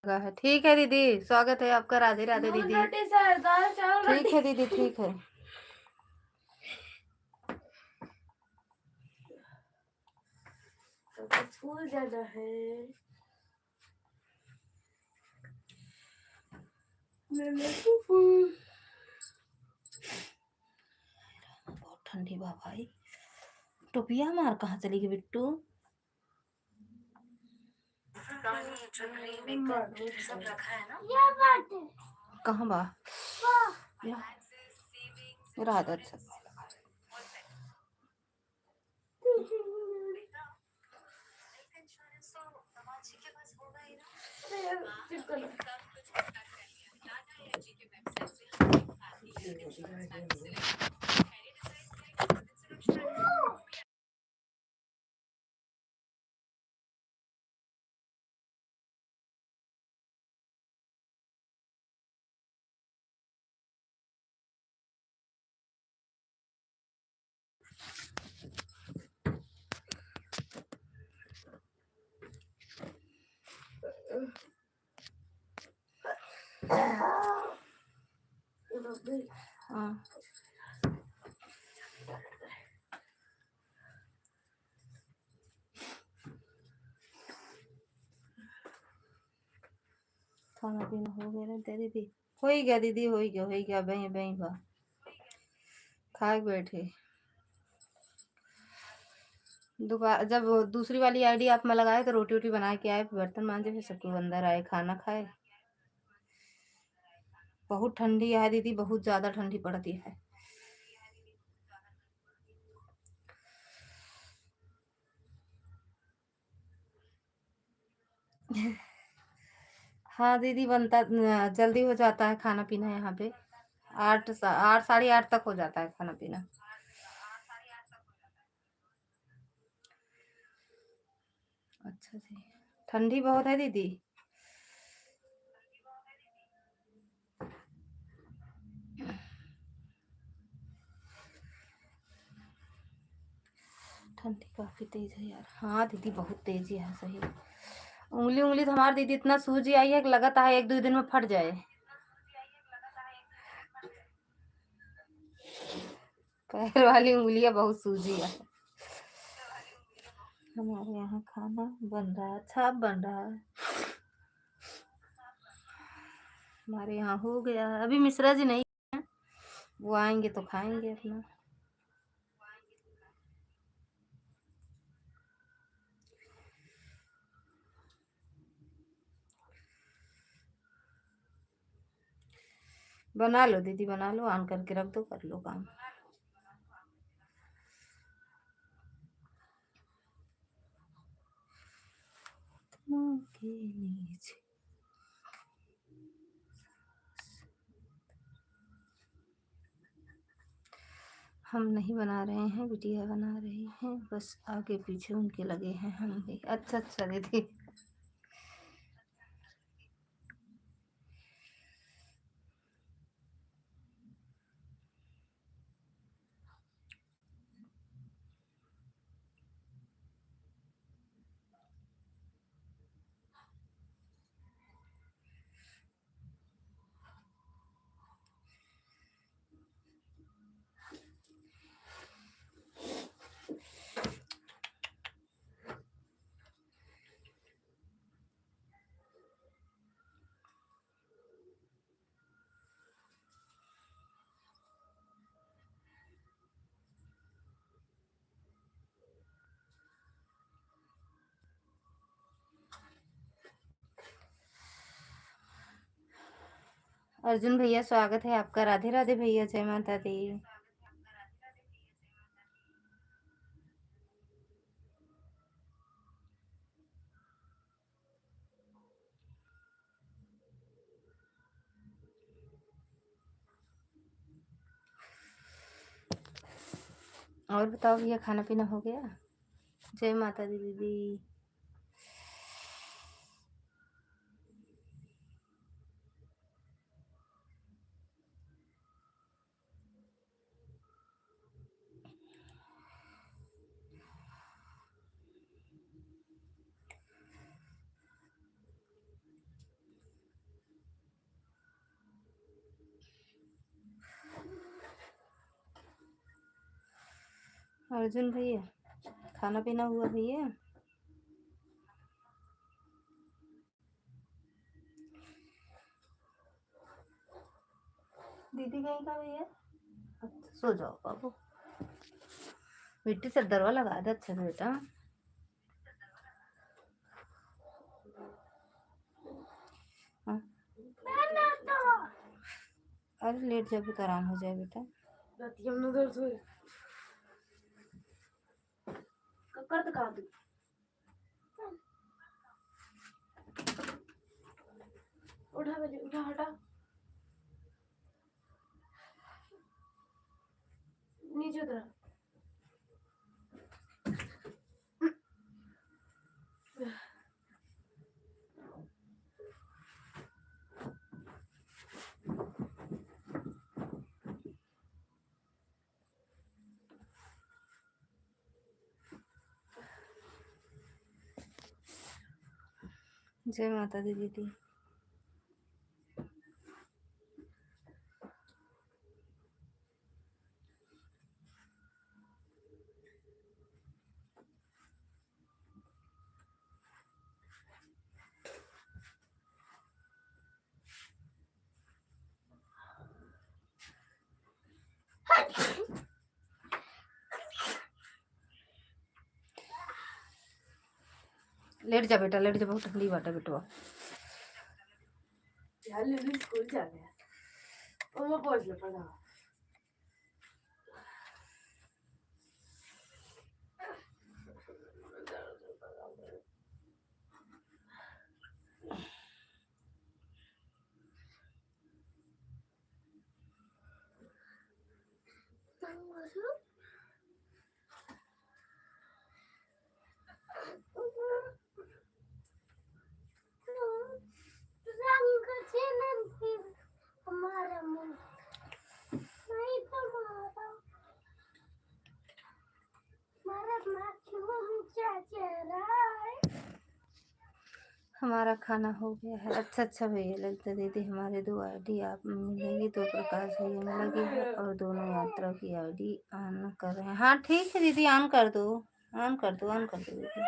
लगा है। ठीक है दीदी, स्वागत है आपका। राधे राधे दीदी। रोटी सर, दाल चावल। ठीक है दीदी, ठीक है। स्कूल जाना है। बहुत ठंडी बा भाई। टोपिया हमार कहाँ चली गई बिट्टू? सब रखा है ना? कहाँ बा? मेरा आदत से हाँ। खाना पीना हो गया ना दीदी? हो ही गया दीदी, हो ही गया, हो ही गया। बही बही बा खा के बैठे। दोबारा जब दूसरी वाली आईडी आप में लगाए तो रोटी वोटी बना के आए, बर्तन मांजे, फिर सबको अंदर आए, खाना खाए। बहुत ठंडी है दीदी, बहुत ज्यादा ठंडी पड़ती है। हाँ दीदी, बनता जल्दी हो जाता है खाना पीना यहाँ पे। 8 साढ़े 8 तक हो जाता है खाना पीना। अच्छा जी। ठंडी बहुत है दीदी। ठंडी काफी तेज है यार। हाँ दीदी, बहुत तेजी है, सही। उंगली उंगली तो हमारी दीदी इतना सूजी आई है कि लगता है 1-2 दिन में फट जाए। पैर वाली उंगलियां बहुत सूजी है। हमारे यहाँ खाना बन रहा है, अच्छा बन रहा है। हमारे यहाँ हो गया। अभी मिश्रा जी नहीं है, वो आएंगे तो खाएंगे अपना। बना लो दीदी, बना लो, ऑन करके रख दो, कर लो काम। के नीचे हम नहीं बना रहे हैं, बिटिया बना रही हैं, बस आगे पीछे उनके लगे हैं हम भी। अच्छा अच्छा दीदी। अर्जुन भैया, स्वागत है आपका। राधे राधे भैया, जय माता दी। और बताओ भैया, खाना पीना हो गया? जय माता दी दीदी। अर्जुन भैया, खाना पीना हुआ भैया? दीदी कहीं का भैया? अच्छा, सो जाओ बाबू, मिट्टी से दरवा लगा दे अच्छा से बेटा। हाँ, अरे लेट जाओ तो आराम हो जाए बेटा। कर तो दू उठा बजे, उठा हटा, नीचे उतरा। जय माता दी दीदी। लेट जा बेटा, लेट जा, बहुत ठंडी बात है बेटवा। यार लिली स्कूल जा गया और मैं पहुंच ले पड़ा। हमारा खाना हो गया है। अच्छा अच्छा भैया ललिता दीदी, हमारे 2 आईडी आप मिलेंगी तो प्रकाश भैया मिलेगी है और दोनों यात्रा की आईडी ऑन कर रहे हैं। हाँ ठीक है दीदी, ऑन कर दो, ऑन कर दो, ऑन कर दो दीदी।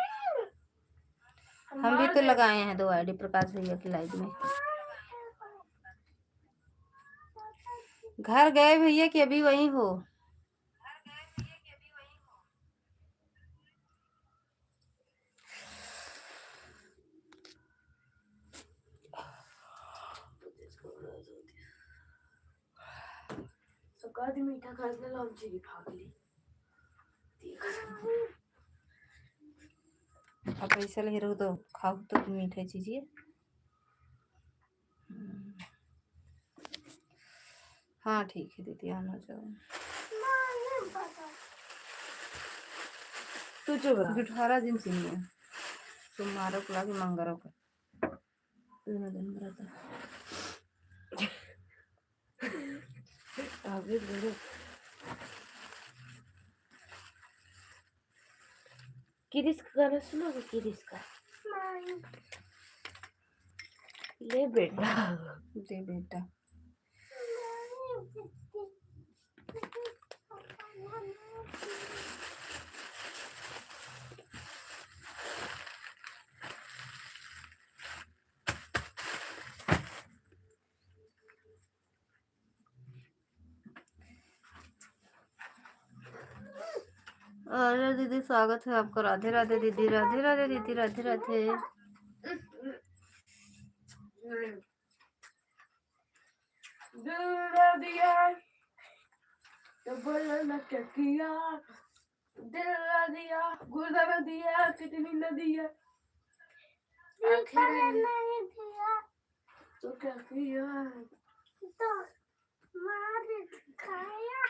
हम भी तो लगाए हैं 2 आईडी प्रकाश भैया की लाइव में। घर गए भैया कि अभी वहीं हो? सकाळी मीठा खायला आमची भागली अब पैसा ले रहो तो खाओ तो मीठे चीज़ें। हाँ ठीक है दीदी, आना जाओ। तू चुप रहा, 18 दिन से नहीं है, तुम्हारा पुला के मंगरों का दोनों दिन रहता आगे बोलो। किरिस का गाना सुनोगे? किरिस का ले बेटा, दे बेटा। अरे दीदी स्वागत है आपका। राधे राधे दीदी, राधे राधे दीदी, राधे राधे। दिया तो बोलो ना क्या किया, दिल दिया, गुर्दा दिया, कितनी नदी है नहीं दिया तो क्या किया, तो मार खाया,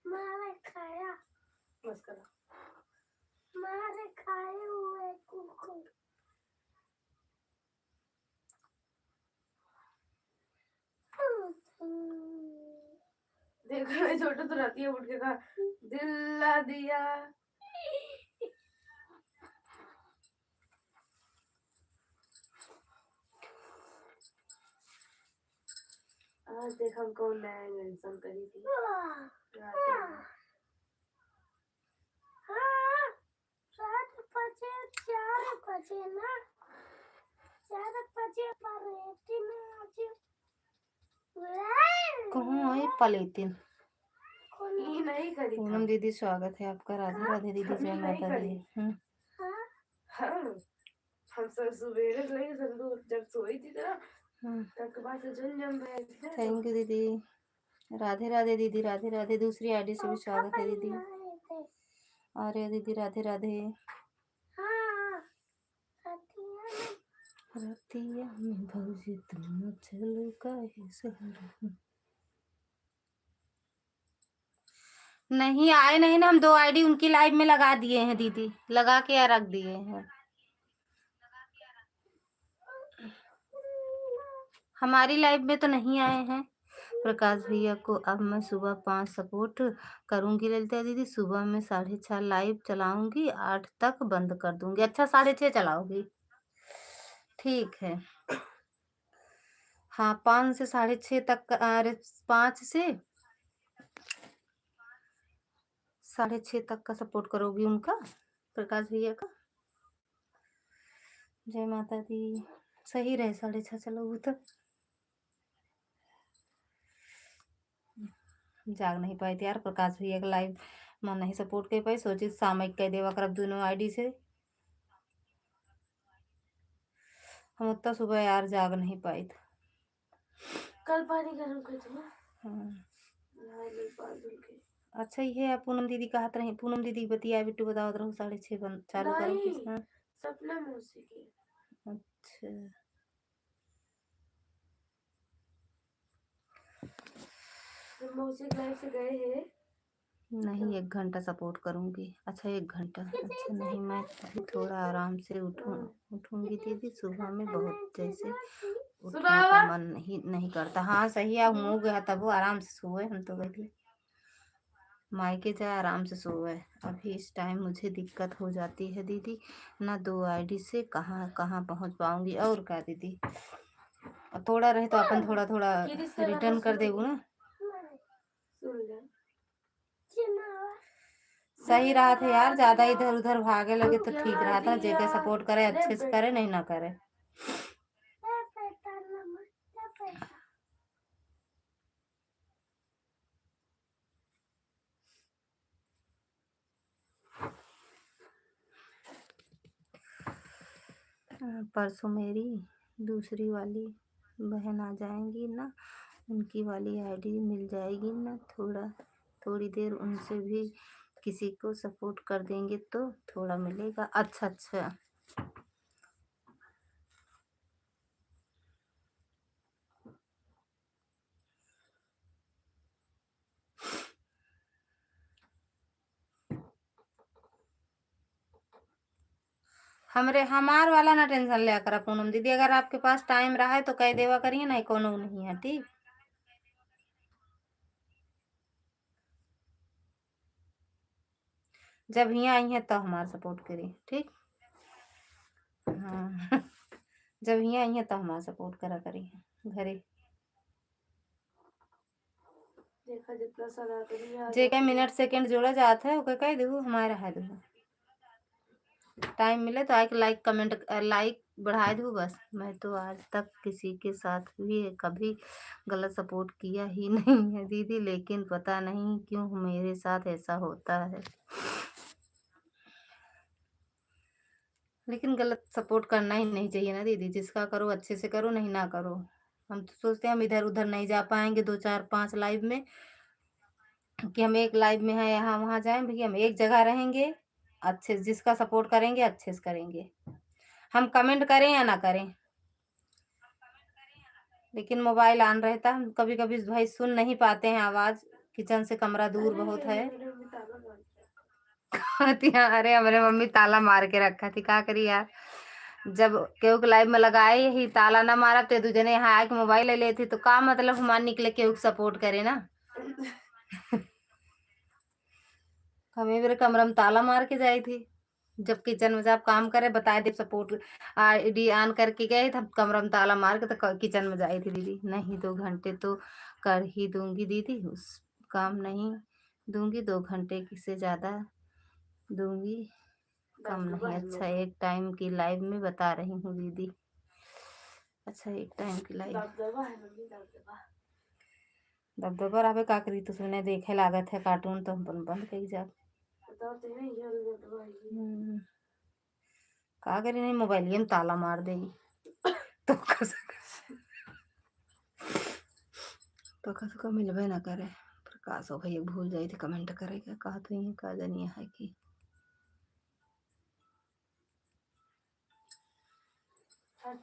मार खाया, बस करो, मार खाए हुए कुकुर। देखो मैं छोटा तो रहती है, उठ के कहा दिल दिया। आज देख हम कौन नया इंसान करी थी। कहाँ है पलेतिन? पूनम दीदी स्वागत है आपका। राधे राधे दीदी, जय माता दी। हम सब सुबह जब सोई थी ना, थैंक यू दीदी। राधे राधे दीदी, राधे राधे। दूसरी आईडी से भी स्वागत है दीदी। अरे दीदी राधे राधे। रतिया में भौजी तुम चलो काहे शहर। नहीं आए नहीं ना, हम 2 आईडी उनकी लाइव में लगा दिए हैं दीदी, लगा के या रख दिए हैं। हमारी लाइव में तो नहीं आए हैं। प्रकाश भैया को अब मैं सुबह 5 सपोर्ट करूंगी ललिता दीदी। सुबह में 6:30 लाइव चलाऊंगी, 8 तक बंद कर दूंगी। अच्छा 6:30 चलाओगी, ठीक है। हाँ 5 से 6:30 तक, अरे 5 से 6:30 तक का सपोर्ट करोगी उनका, प्रकाश भैया का। जय माता दी। सही रहे 6:30 चलोगी तो। जाग नहीं पाई थी यार प्रकाश भैया का लाइव, मैं नहीं सपोर्ट कर पाई। सोची सामयिक कह देवा कर अब दोनों आईडी से। हम उतना सुबह यार जाग नहीं पाई थी। कल पानी गर्म कर दूँ। अच्छा ये है पूनम दीदी का हाथ रही। पूनम दीदी बतिया बिट्टू बताओ रहो 6:30 बंद चालू करो। सपना मौसी की। अच्छा मौसी लाइव से गए हैं। नहीं 1 घंटा सपोर्ट करूंगी। अच्छा 1 घंटा। अच्छा नहीं मैं अभी थोड़ा आराम से उठूंगी दीदी। सुबह में बहुत जैसे उठने का मन नहीं करता। हाँ सही है, हो गया तब वो आराम से सोए। हम तो गए मायके जाए आराम से सोए। अभी इस टाइम मुझे दिक्कत हो जाती है दीदी ना, 2 आईडी से कहाँ कहाँ पहुँच पाऊंगी। और क्या दीदी, थोड़ा रहे तो अपन थोड़ा थोड़ा रिटर्न कर देगो ना। सही रहा था यार, ज्यादा इधर उधर भागे लगे तो ठीक रहा था। जेके सपोर्ट करे अच्छे से करे, नहीं ना करे। परसों मेरी दूसरी वाली बहन आ जाएंगी ना, उनकी वाली आईडी मिल जाएगी ना। थोड़ी देर उनसे भी किसी को सपोर्ट कर देंगे तो थोड़ा मिलेगा। अच्छा अच्छा हमार वाला ना टेंशन लिया कर पूनम दीदी। अगर आपके पास टाइम रहा है तो कह देवा करिए ना, कोनो नहीं है ठीक। जब यहाँ आई है तो हमारा सपोर्ट करिए ठीक। हाँ जब यहाँ आई है तो हमारा सपोर्ट करा करिए घरे। देखा जितना सारा जे का मिनट सेकंड जोड़ा जाता है ओके कह दो हमारा है दो। टाइम मिले तो आके लाइक कमेंट लाइक बढ़ा दो बस। मैं तो आज तक किसी के साथ भी कभी गलत सपोर्ट किया ही नहीं है दीदी, लेकिन पता नहीं क्यों मेरे साथ ऐसा होता है। लेकिन गलत सपोर्ट करना ही नहीं चाहिए ना दीदी। जिसका करो अच्छे से करो, नहीं ना करो। हम तो सोचते हैं हम इधर उधर नहीं जा पाएंगे 2 4 5 लाइव में, कि हम एक लाइव में है यहाँ वहाँ जाएं। भैया हम एक जगह रहेंगे, अच्छे से जिसका सपोर्ट करेंगे अच्छे से करेंगे। हम कमेंट करें या ना करें, लेकिन मोबाइल ऑन रहता। हम कभी कभी भाई सुन नहीं पाते हैं आवाज, किचन से कमरा दूर बहुत है। अरे हमारे मम्मी ताला मार के रखा थी, क्या करी यार। जब केहू के लाइव में लगाए ही ताला ना मारा तो दूजने यहाँ आके मोबाइल ले लेती तो का मतलब हमारे निकले केहू सपोर्ट करे ना। हमें मेरे कमरा में ताला मार के जाई थी। जब किचन में जब काम करे बताए थे सपोर्ट आईडी ऑन करके गए तब कमरा में ताला मार के तो किचन में जाई थी दीदी। नहीं 2 घंटे तो कर ही दूंगी दीदी, उस काम नहीं दूंगी। 2 घंटे से ज्यादा दूंगी कम नहीं। अच्छा 1 टाइम की लाइव में बता रही हूँ दीदी। अच्छा एक टाइम की लाइव दबदबा है मम्मी, दबदबा। दबदबा रहा का करी तो सुने देखे लागत है कार्टून तो हम बंद कर जा बताओ तो नहीं, ये दबदबा है। का करी नहीं मोबाइल में ताला मार देगी तो का मिलबे ना करे। प्रकाश हो भैया भूल जाई थी कमेंट करेगा कहा तो ये का जानिए है कि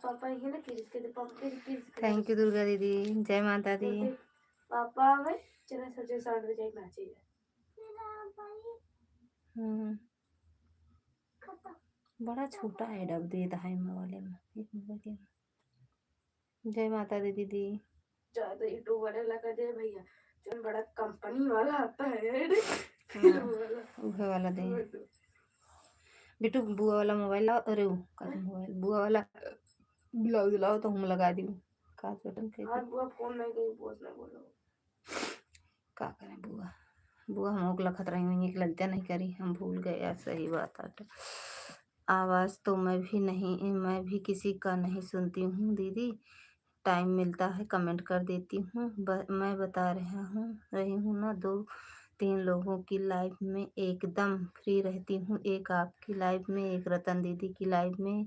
पापा ये ना किस के पापा के थैंक यू दुर्गा दीदी, जय माता दी। पापा आवे चले सोचे 7 बजे एक मैच है। बड़ा छोटा है डब देता है मोबाइल में एक मोबाइल में। जय माता दी दीदी। ज्यादा यूट्यूब वाले लगा दे भैया जो बड़ा कंपनी वाला आता है उहे वाला दे बिटू बुआ वाला मोबाइल लाओ। अरे मोबाइल बुआ वाला ब्लाउज लाओ तो हम लगा दी का बटन के हां बुआ फोन नहीं गई बोल ना बोलो का करें बुआ बुआ हम ओकला खतरा ही लगता नहीं करी हम भूल गए यार सही बात है। आवाज़ तो मैं भी किसी का नहीं सुनती हूँ दीदी, टाइम मिलता है कमेंट कर देती हूँ। मैं बता रही हूँ ना 2-3 लोगों की लाइव में एकदम फ्री रहती हूँ, एक आपकी लाइव में, एक रतन दीदी की लाइव में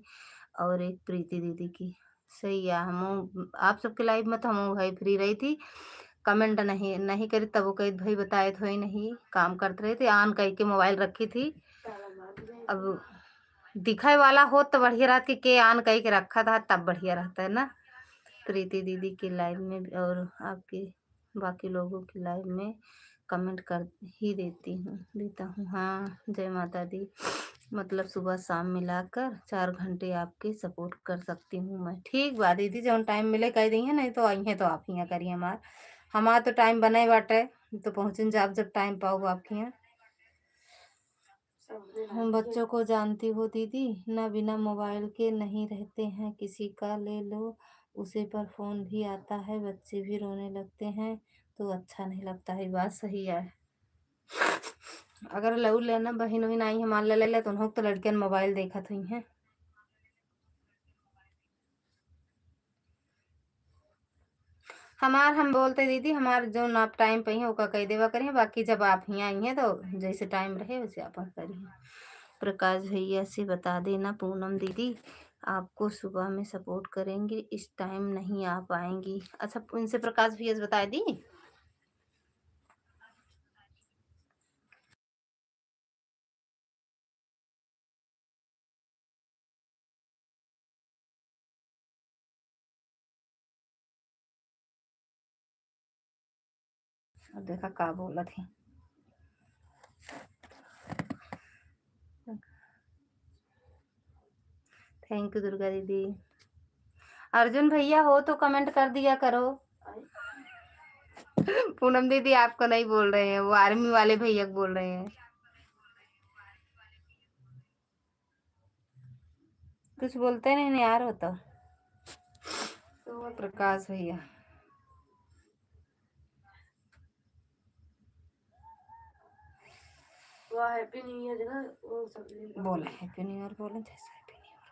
और एक प्रीति दीदी की। सही है हम आप सबके लाइव में तो हम भाई फ्री रही थी, कमेंट नहीं करी तब वो कही भाई बताए तो ही नहीं काम करते रहे थे आन कह के मोबाइल रखी थी। अब दिखाई वाला हो तो बढ़िया रहती के आन कह के रखा था तब बढ़िया रहता है ना। प्रीति दीदी की लाइव में और आपके बाकी लोगों की लाइव में कमेंट कर ही देता हूँ। हाँ जय माता दी, मतलब सुबह शाम मिलाकर 4 घंटे आपके सपोर्ट कर सकती हूँ मैं। ठीक बा दीदी जब टाइम मिले कह दी है नहीं तो आई हैं तो आप यहाँ करिए हमारा तो टाइम बने बाटे तो पहुँचन जाब जब टाइम पाओ आपके यहाँ। हम बच्चों को जानती हो दीदी ना बिना मोबाइल के नहीं रहते हैं, किसी का ले लो उसे पर फोन भी आता है बच्चे भी रोने लगते हैं तो अच्छा नहीं लगता है। बात सही है, अगर लऊ लेना बहन वही आई हमार ले तो उन्होंने तो लड़कियन मोबाइल देखा हुई हैं। हम बोलते दीदी हमार जो आप टाइम पे होगा कह देवा करिए, बाकी जब आप यहाँ आई हैं तो जैसे टाइम रहे वैसे आप करिए। प्रकाश भैया से बता देना पूनम दीदी आपको सुबह में सपोर्ट करेंगे, इस टाइम नहीं आ पाएंगी। अच्छा उनसे प्रकाश भैया से बता दी। अब देखा का बोला थी। थैंक यू दुर्गा दीदी। अर्जुन भैया हो तो कमेंट कर दिया करो। पूनम दीदी आपको नहीं बोल रहे हैं, वो आर्मी वाले भैया बोल रहे हैं। कुछ बोलते नहीं यार हो तो प्रकाश भैया वो हैप्पी न्यू ईयर ना वो सब बोला हैप्पी न्यू ईयर बोले जैसे हैप्पी न्यू ईयर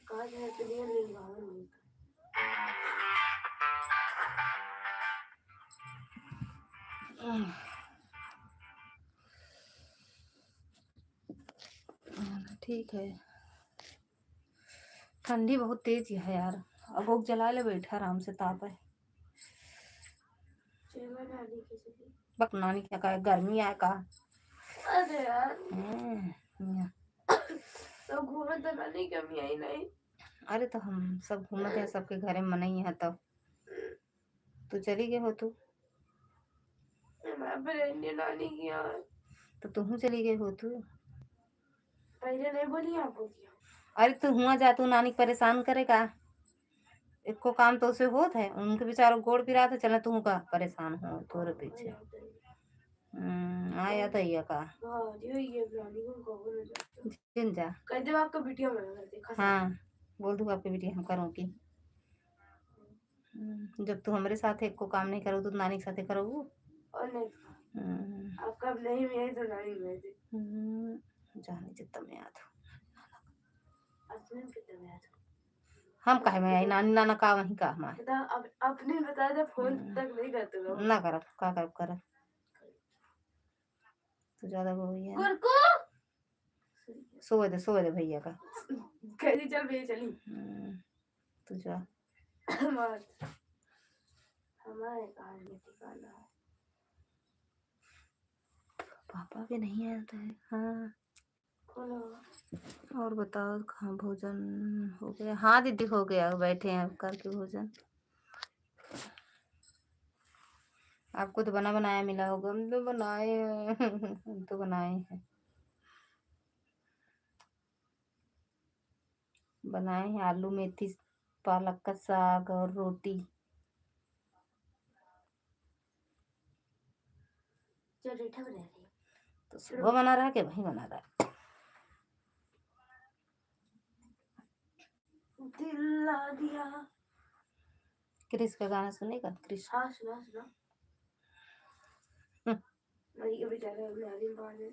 कहा हैप्पी न्यू ईयर नहीं ठीक है। ठंडी बहुत तेज है यार, अब भूख जला ले बैठा आराम से ताप है। बक नानी क्या कहे गर्मी आए का। अरे यार तो घूमे तो नानी कमी आई नहीं। अरे तो हम सब घूमते हैं सबके घरे मन ही है तब तो चली गए हो तू नानी की तो तुम चली गई हो तू पहले नहीं बोली आपको किया। अरे तू हुआ जा तू नानी परेशान करेगा एको काम तो उसे होत है उनके बेचारों गोड़ पिरा था चला तू का परेशान हो तोरे पीछे आया तो ये का जिन जा कह दे आपका वीडियो बना देखा। हाँ बोल दूँ आपकी बेटी हम करूँ की जब तू हमारे साथ एको काम नहीं करो तो नानी के साथ करो और नहीं आपका नहीं में तो नानी में जाने जितना में याद असलियत कितना में याद हम काहे में आई, नानी नाना का वहीं का हम आए। बता, अब अपने बता दे, फोन तक नहीं करते लोग। ना कर का कर तो ज्यादा वो ही है। गुरकू सो दे भैया का। कैसी चल भैया चली। तू जा। हमारे कहा ठिकाना है। पापा भी नहीं आए थे। हाँ और बताओ, कहाँ भोजन हो गया? हाँ दीदी हो गया, बैठे हैं करके भोजन। आपको तो बना बनाया मिला होगा। हम तो बनाए हैं हम तो बनाए हैं, बनाए हैं आलू मेथी पालक का साग और रोटी। जो रेठा बना रही तो सुबह बना रहा है कि वही बना रहा है? दिल ला दिया। क्रिस का गाना सुनेगा? क्रिस हाँ सुना सुना। मरी के बेचारे नारियल बांधे।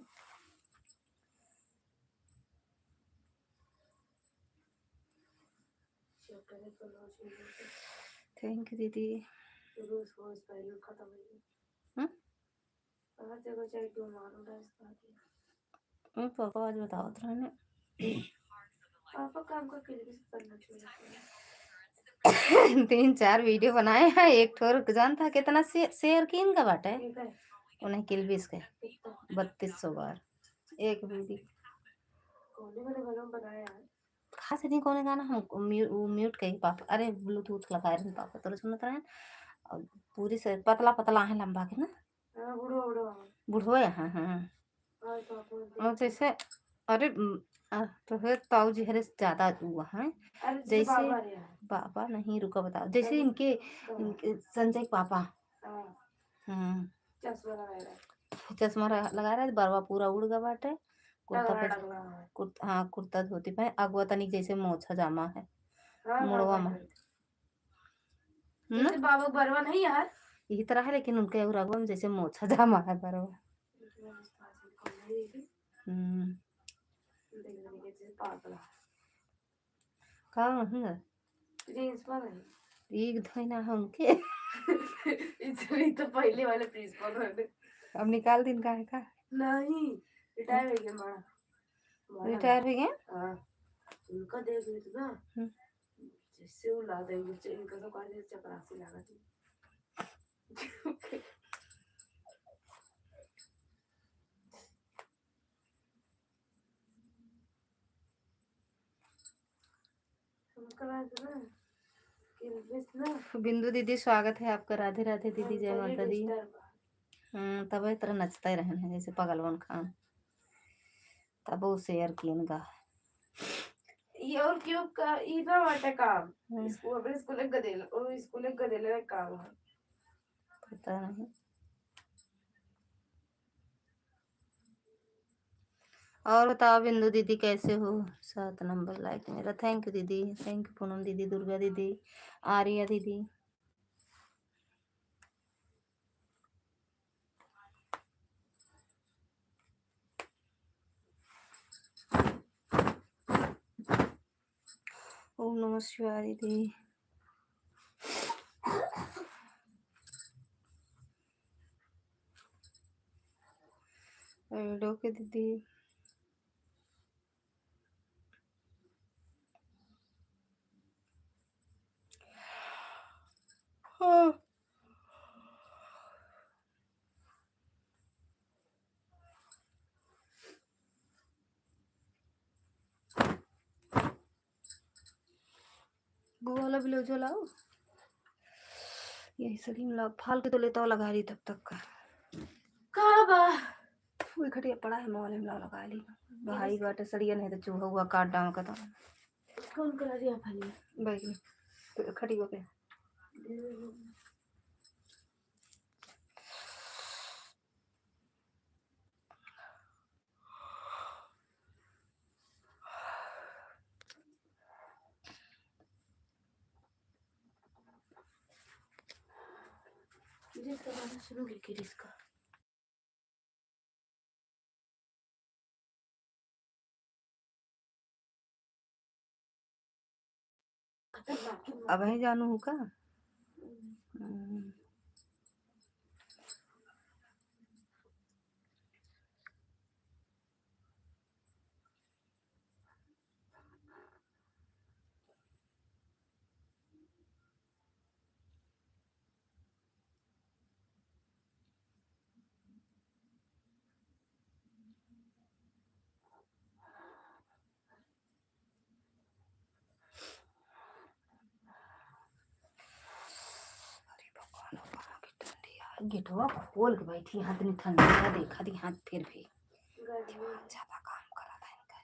थैंक यू दीदी। रोज रोज पहले खत्म हो गई। आज जगह चाहे क्यों मालूम था इसका। पापा आज बताओ तो रहने। पापा काम का किसी से करना चाहिए। 3-4 वीडियो बनाए हैं। एक ठोर जान था कितना शेयर की इनका बाटे उन्हें किलबिस के 3200 बार एक वीडियो। कोने मैंने घर में बनाया है। खास नहीं कोने गाना हम म्यूट कही पापा। अरे ब्लूटूथ लगाए रहे पापा तो सुनत रहे। और पूरी से पतला पतला है लंबा के ना। हाँ बुढ़ो बुढ़ो। बुढ़ो है। हाँ हाँ और जैसे अरे तो फिर ताऊ जी हरे ज्यादा हुआ है। जैसे बाबा नहीं रुका बताओ, जैसे इनके संजय पापा। चश्मा लगा रहा है, बरवा पूरा उड़ गया बाटे। कुर्ता हाँ कुर्ता धोती पे अगवा तनिक जैसे मोछा जामा है मुड़वा में। जैसे बाबा बरवा नहीं यार यही तरह है, लेकिन उनके अगवा में जैसे मोछा जामा है बरवा। कहाँ है जींस पर है एक धोना है उनके। इसलिए तो पहले वाले प्रिंसिपल है। अब निकाल दिन का है का? नहीं रिटायर हो गया हमारा। रिटायर हो गया। हाँ उनका देख रही थी ना जैसे वो ला देंगे इनका तो काहे चपरासी लगा थी। बिंदु दीदी स्वागत है आपका। राधे राधे दीदी, जय माता दी। तब इस तरह नचते रहे हैं जैसे पगलवन खान। तब वो शेयर की इनका ये और क्यों का इधर वाटे काम स्कूल अपने स्कूल एक गदेल और स्कूल एक गदेल का काम है पता नहीं। और बताओ बिंदु दीदी कैसे हो? 7 नंबर लाइक मेरा। थैंक यू दीदी, थैंक यू पूनम दीदी, दुर्गा दीदी, आर्या दीदी। ओम नमः शिवाय दीदी। डोके दीदी। हाँ वो वाला भी लो जो लाओ। यही सलीम ला फाल के तो लेता लगा रही तब तक का काबा वही खटिया पड़ा है मोल में लगा ली भाई बाटे सड़िया नहीं तो चूहा हुआ काट डाल का। तो कौन करा दिया खाली भाई तो खटिया पे जिसका गाना सुनोगे कि जिसका अब ही जानू हूँ का। गेटवा खोल के बैठी हाथ में ठंडा देखा दी हाथ फिर भी ज्यादा काम करा था इनका।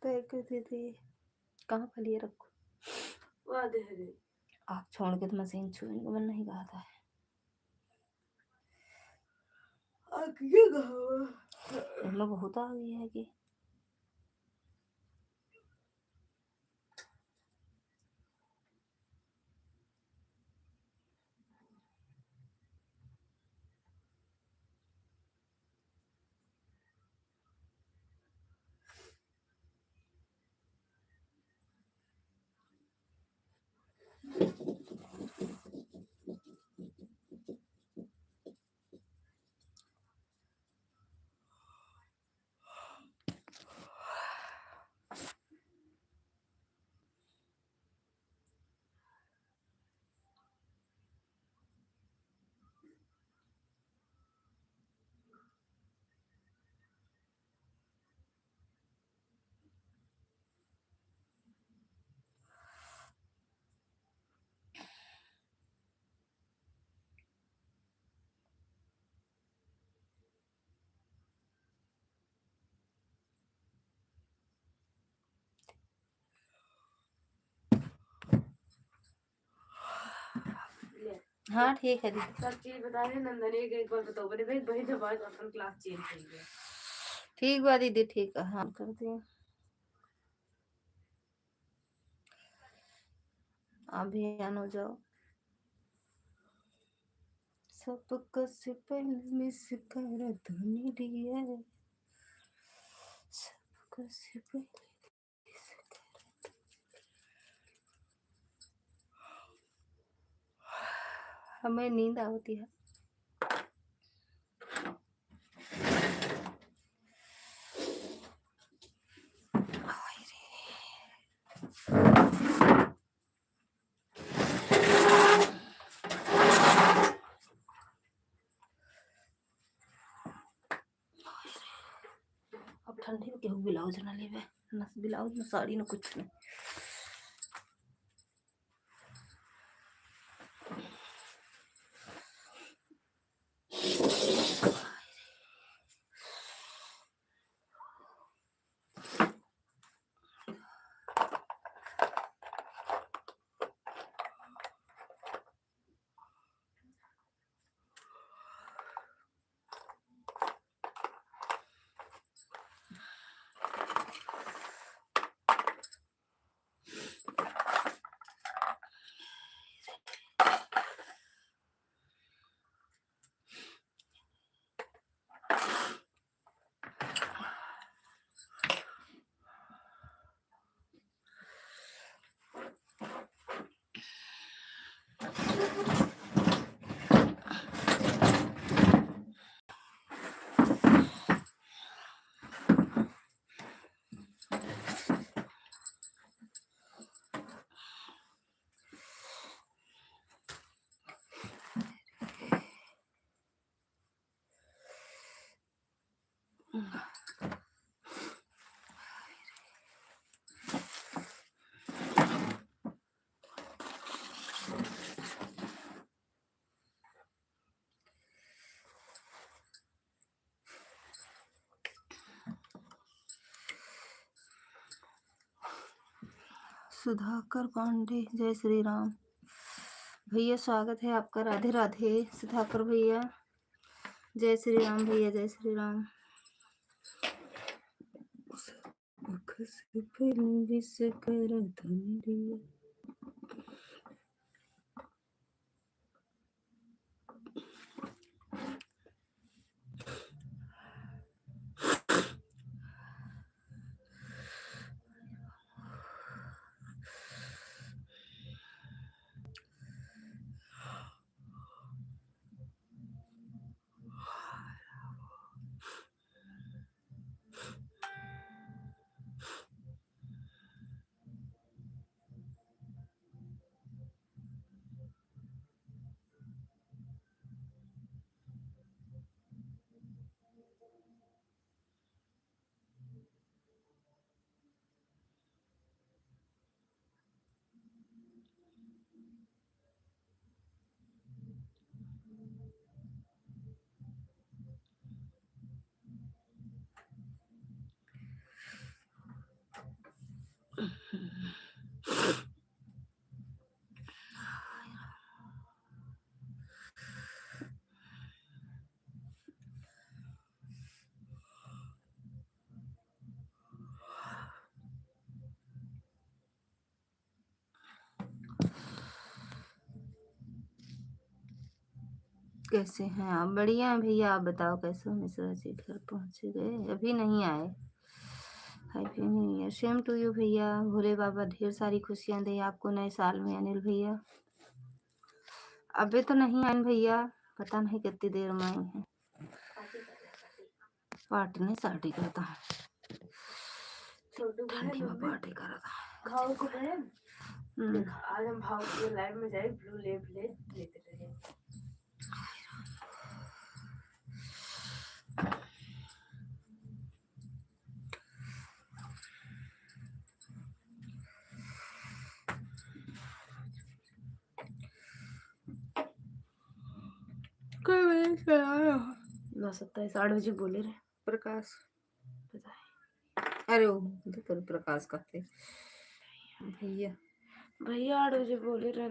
तो एक दीदी कहाँ फलिए रखो आप छोड़ के तो मशीन छूने को मन नहीं कहता है। इसमें बहुत आ गई है कि हाँ ठीक है दीदी। सब चीज बता दे नंदन एक बार बताओ बड़े भाई भाई जब आज अपन क्लास चेंज कर गया। ठीक बा दीदी ठीक है हाँ कर दिए। अभी हो जाओ सबको से पहले मिस कर धोनी दिया सबको से पहले हमें नींद आती है। अब ठंडी में केहू ब्लाउज ना लेवे ना ब्लाउज ना साड़ी ना कुछ नहीं। सुधाकर पांडे, जय श्री राम भैया, स्वागत है आपका। राधे राधे सुधाकर भैया, जय श्री राम भैया, जय श्री राम। कैसे हैं आप? बढ़िया हैं भैया, आप बताओ कैसे हो? मिश्रा जी घर पहुँच गए? अभी नहीं आए। Happy new year. Same to you भैया। भोले बाबा ढेर सारी खुशियाँ दे आपको नए साल में। अनिल भैया अभी तो नहीं आए भैया, पता नहीं कितनी देर में आए हैं। पार्टी नहीं सार्टी करता हूँ, ठंडी में पार्टी कर रहा। भाव को बहन आज हम भाव के लाइव में जाए, ब्लू लेब लेते रहे। नौ 27-8 बजे बोले रहे प्रकाश, पता है। अरे वो तो प्रकाश कहते भैया 8 बजे बोले रहे।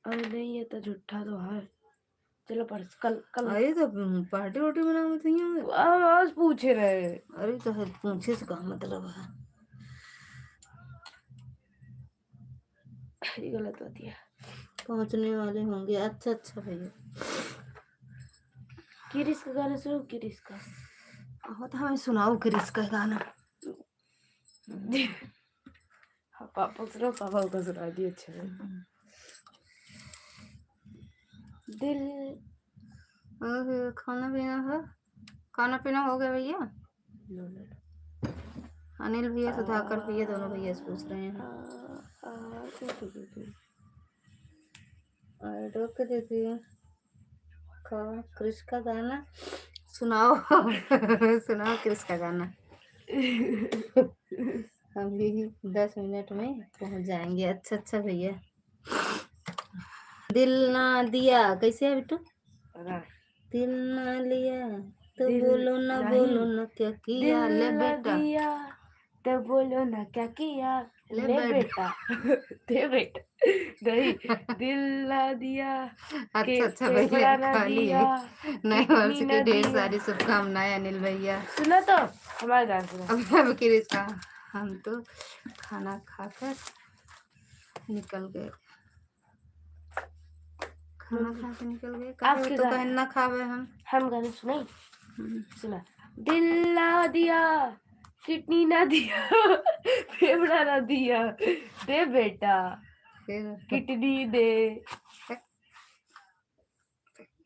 अरे नहीं ये तो झूठा तो है। चलो परस कल अरे तो पार्टी वार्टी बनाओ तो आज पूछे रहे। अरे तो पूछे से क्या मतलब है? ये गलत बात है। पहुंचने वाले होंगे। अच्छा अच्छा भैया, किरिस का गाना सुनो। किरिस का तो हमें सुनाओ किरिस का गाना। पापा सुनो, पापा को सुना दिए। अच्छा दिल खाना पीना हो गया भैया? अनिल भैया सुधाकर भैया दोनों भैया से पूछ रहे हैं। रोक देती है क्रिश का गाना सुनाओ। सुनाओ क्रिश का गाना। हम भी 10 मिनट में पहुंच जाएंगे। अच्छा अच्छा भैया। दिल ना दिया कैसे है बिट्टू? दिल ना लिया तो बोलो ना क्या किया। ले बेटा तो बोलो ना क्या किया। ले बेटा दे बेटा नहीं। दिल ना दिया। अच्छा अच्छा भैया नए वर्ष की ढेर सारी शुभकामनाएं अनिल भैया। सुना तो हमारा गाना सुना। अब किरिश का हम तो खाना खाकर निकल गए। खाना खा के निकल गए। आपके तो कहन ना खावे हम गाने सुनाई। सुना। दिल ना दिया, किडनी ना दिया, फेफड़ा ना दिया, दे बेटा फिर किडनी दे।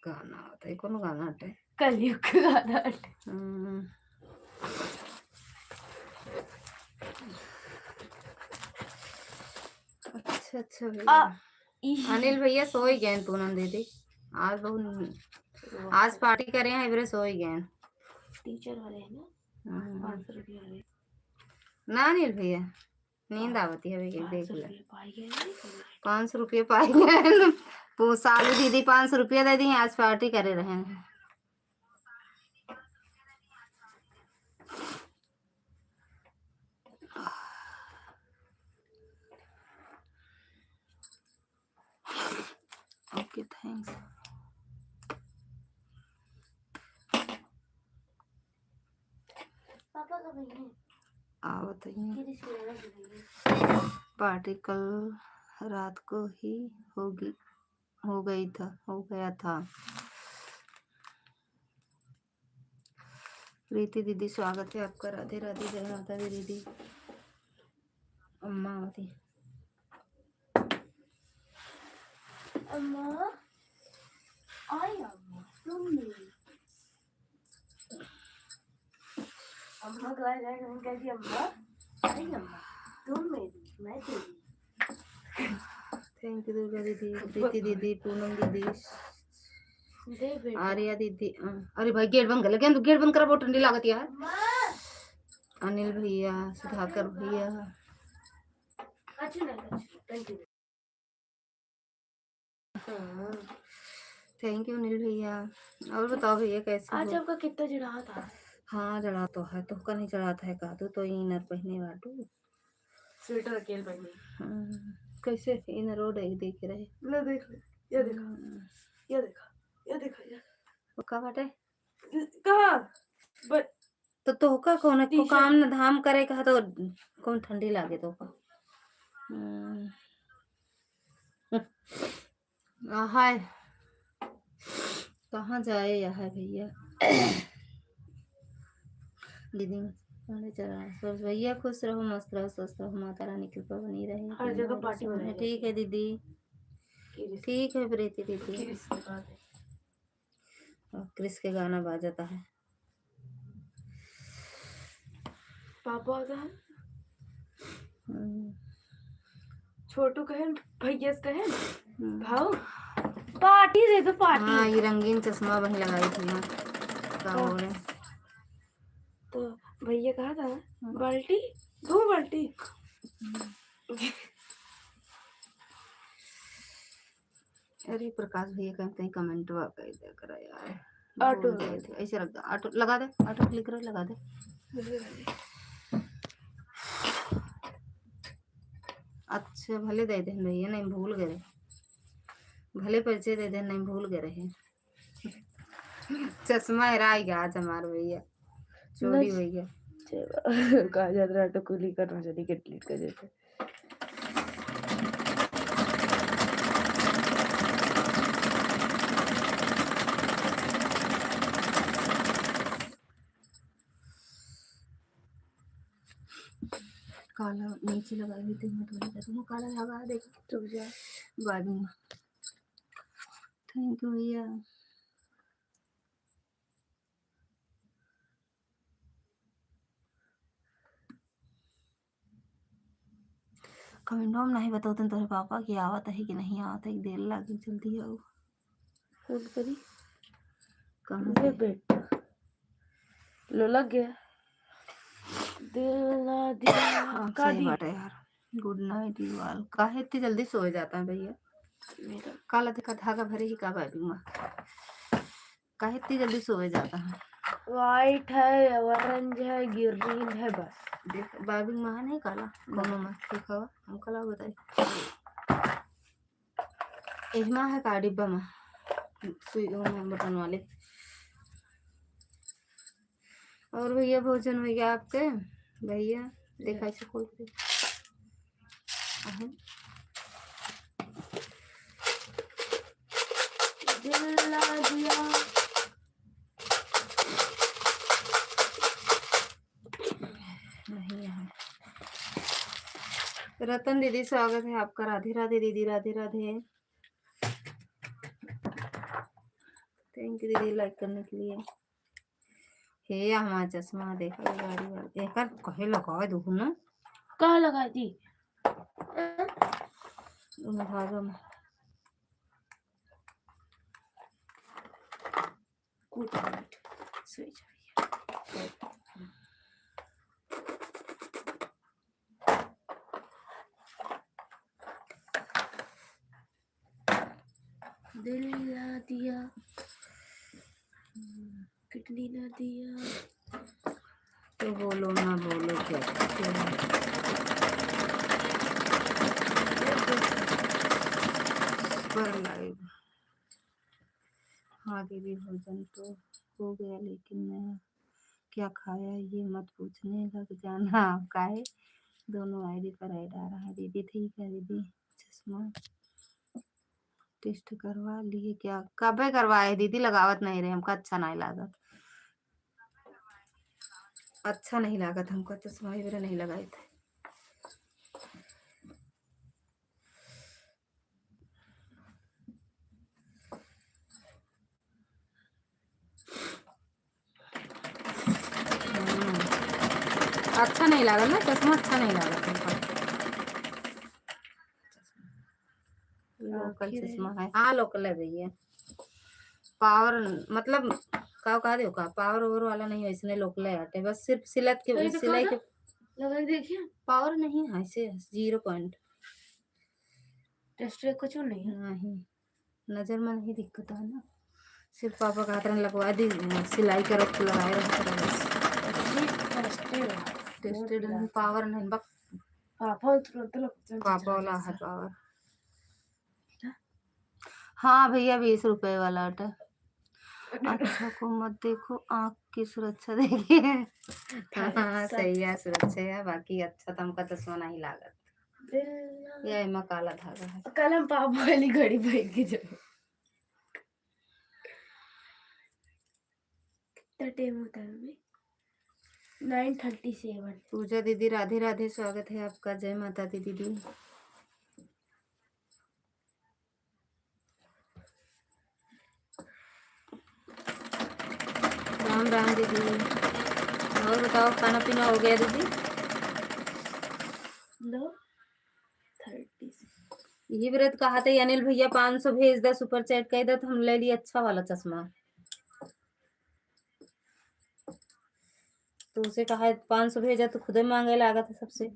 गाना होता है कौन गाना होता है? कलयुग का गाना। अच्छा अच्छा भैया। अनिल भैया सो ही गए। पूनम दीदी आज बहुत आज पार्टी करे हैं, इबरे सो ही गए। टीचर वाले हैं ना 500 रुपया वाले। ना अनिल भैया नींद आवती है भैया। देख ले 500 रुपये 500 पाई गए। वो साली दीदी 500 रुपया दे दी। आज पार्टी करे रहे हैं। आवत ही किरी से रहना चाहिए। पार्टी कल रात को ही हो गया था। प्रीति दीदी स्वागत है आपका। राधे राधे, जय माता दी दीदी। अम्मा होती अम्मा आई, अम्मा तुम मेरी अम्मा कहा जाए, कहती अम्मा आई, अम्मा तुम मेरी मैं तेरी। थैंक यू दुर्गा दीदी, प्रीति दीदी, पूनम दीदी, दे बेटा आर्या दीदी। अरे भाई गेट बंद कर लगे, तू गेट बंद करा, बहुत ठंडी लागत यार। अनिल भैया, सुधाकर भैया, अच्छा नहीं कंटिन्यू। थैंक यू अनिल भैया। और बताओ भैया कैसे आज हो? आपका कितना चढ़ा था? हाँ चढ़ा तो है, तो का नहीं चढ़ाता है का, तो इनर पहने बाटू। स्वेटर अकेले पहनी। कैसे इनर रोड है देख रहे। ले देख, ये देखा, ये देखा, ये देखा यार। वो का बाटे कहाँ बट तो का कौन को टी-शर्ट। काम न धाम करे कहा तो कौन ठंडी लागे तो का। हाय कहाँ जाए यहाँ भैया। दीदी पहले चला बस भैया, खुश रहो, मस्त रहो, स्वस्थ रहो, माता रानी की कृपा बनी रहे। हर जगह पार्टी मनाई जाती ठीक है दीदी, ठीक है प्रीति दीदी। और क्रिस के गाना बाजता है। पापा होता है, छोटू कहन, भैया कहन, भाव पार्टी दे दो पार्टी। हाँ ये रंगीन चश्मा वही लगाई थी ना, क्या बोले तो भैया कहा था बाल्टी, 2 बाल्टी। अरे प्रकाश भैया कहते हैं कमेंट कर दिया करा यार। ऑटो भूल गए थे, ऐसे रख दो, ऑटो लगा दे, ऑटो क्लिक कर लगा दे। अच्छा भले दे दे भैया, नहीं भूल गए, भले परिचय दे दे, नहीं भूल गए रहे। चश्मा हेराएगा आज हमारे भैया, चोरी हो गया। कहा जाता है ऑटो क्लिक करना चाहिए, के क्लिक कर देते। काला नीचे लगाई हुई थी, मैं थोड़ी कहती हूँ काला लगा दे, चुप जा बाद में। थैंक यू भैया। कमेंट में नहीं बताओ तुम तुम्हारे पापा की आवत है कि नहीं आवत है, देर लगी जल्दी आओ। फोन करी कहाँ ये से बेटा लो लग गया, दिल ना दिया का सही दी। बात है यार। Good night you all. काहे इतनी जल्दी सो जाता है भैया? मेरा काला देखा धागा भरे ही का बाबी, काहे इतनी जल्दी सो जाता है? वाइट है, ऑरेंज है, ग्रीन है, बस देख बाबी महा नहीं काला दोनों में देखा हुआ, हम कला बताए इसमें है का डिब्बा में सुई में बटन वाले। और भैया भोजन हो गया आपके? भैया देखा इसे खोल के दिल ना दिया। नहीं है। रतन दीदी स्वागत है आपका। राधे राधे दीदी, राधे राधे। थैंक यू दीदी लाइक करने के लिए। हे हमारा चश्मा देखा गाड़ी वाले एक कहे लगा दो ना, कहाँ लगा दी? धागा में गुड नाइट, सो जाइए। दिल ना दिया, किडनी ना दिया, तो बोलो ना बोलो क्या पर लाइव। हाँ दीदी भोजन तो हो गया, लेकिन मैं क्या खाया ये मत पूछने लग जाना काहे। दोनों आईडी पर ऐड आ रहा है दीदी। ठीक है दीदी। चश्मा टेस्ट करवा लिए क्या? कबे करवाए दीदी, लगावत नहीं रहे हमको, अच्छा नहीं लागत। अच्छा नहीं लागत हमको, चश्मा वगैरह नहीं लगाए थे। अच्छा नहीं लागत ना चश्मा, अच्छा नहीं लागत हमको। लोकल चश्मा है, हाँ लोकल है भैया। पावर मतलब का कहा दे का पावर ओवर वाला नहीं है, इसने लोकल है हटे, बस सिर्फ सिलत के सिलाई के लगा के देखिए। पावर नहीं है, ऐसे 0 पॉइंट टेस्ट कुछ नहीं है। नहीं, नजर में नहीं दिक्कत है ना, सिर्फ पापा का हाथ में लगवा दी, सिलाई कर रख लगाए रहता है बस। टेस्टेड पावर नहीं, बस पापा तुरंत लगता है पापा वाला है पावर। हाँ भैया 20 रुपए वाला आटा। अच्छा को मत देखो, आँख की सुरक्षा देखिए। हाँ सही है, सुरक्षा है, बाकी अच्छा तो हमका चश्मा नहीं लागत। ये एमा काला धागा है। कल हम पापा वाली घड़ी पहन के जाओ। कितना टाइम होता है अभी? 9:37। पूजा दीदी राधे राधे, स्वागत है आपका, जय माता दी दीदी। राम राम दीदी। और बताओ खाना पीना हो गया दीदी? लो 30। ये व्रत कहा था अनिल भैया 500 भेज दे, सुपर चैट कह दे तो हम ले लिए अच्छा वाला चश्मा। तो उसे कहा 500 भेजा तो खुद ही मांगे लगा था सबसे।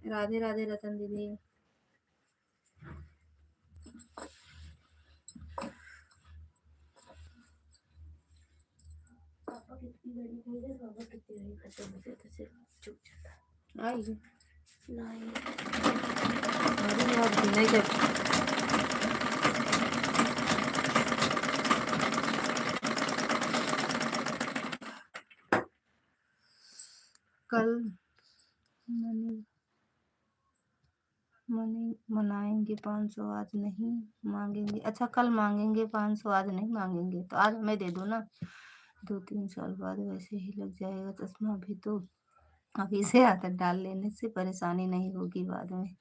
राधे राधे रतन दीदी। पापा कितनी बड़ी नहीं है, पापा कितनी बड़ी खत्म हो जाता है, चुप जाता आई नहीं। अरे यार नहीं जब कल मनाएंगे 500, आज नहीं मांगेंगे। अच्छा कल मांगेंगे 500, आज नहीं मांगेंगे, तो आज हमें दे दो ना, 2-3 साल बाद वैसे ही लग जाएगा चश्मा। अभी तो अभी से आदत डाल लेने से परेशानी नहीं होगी बाद में।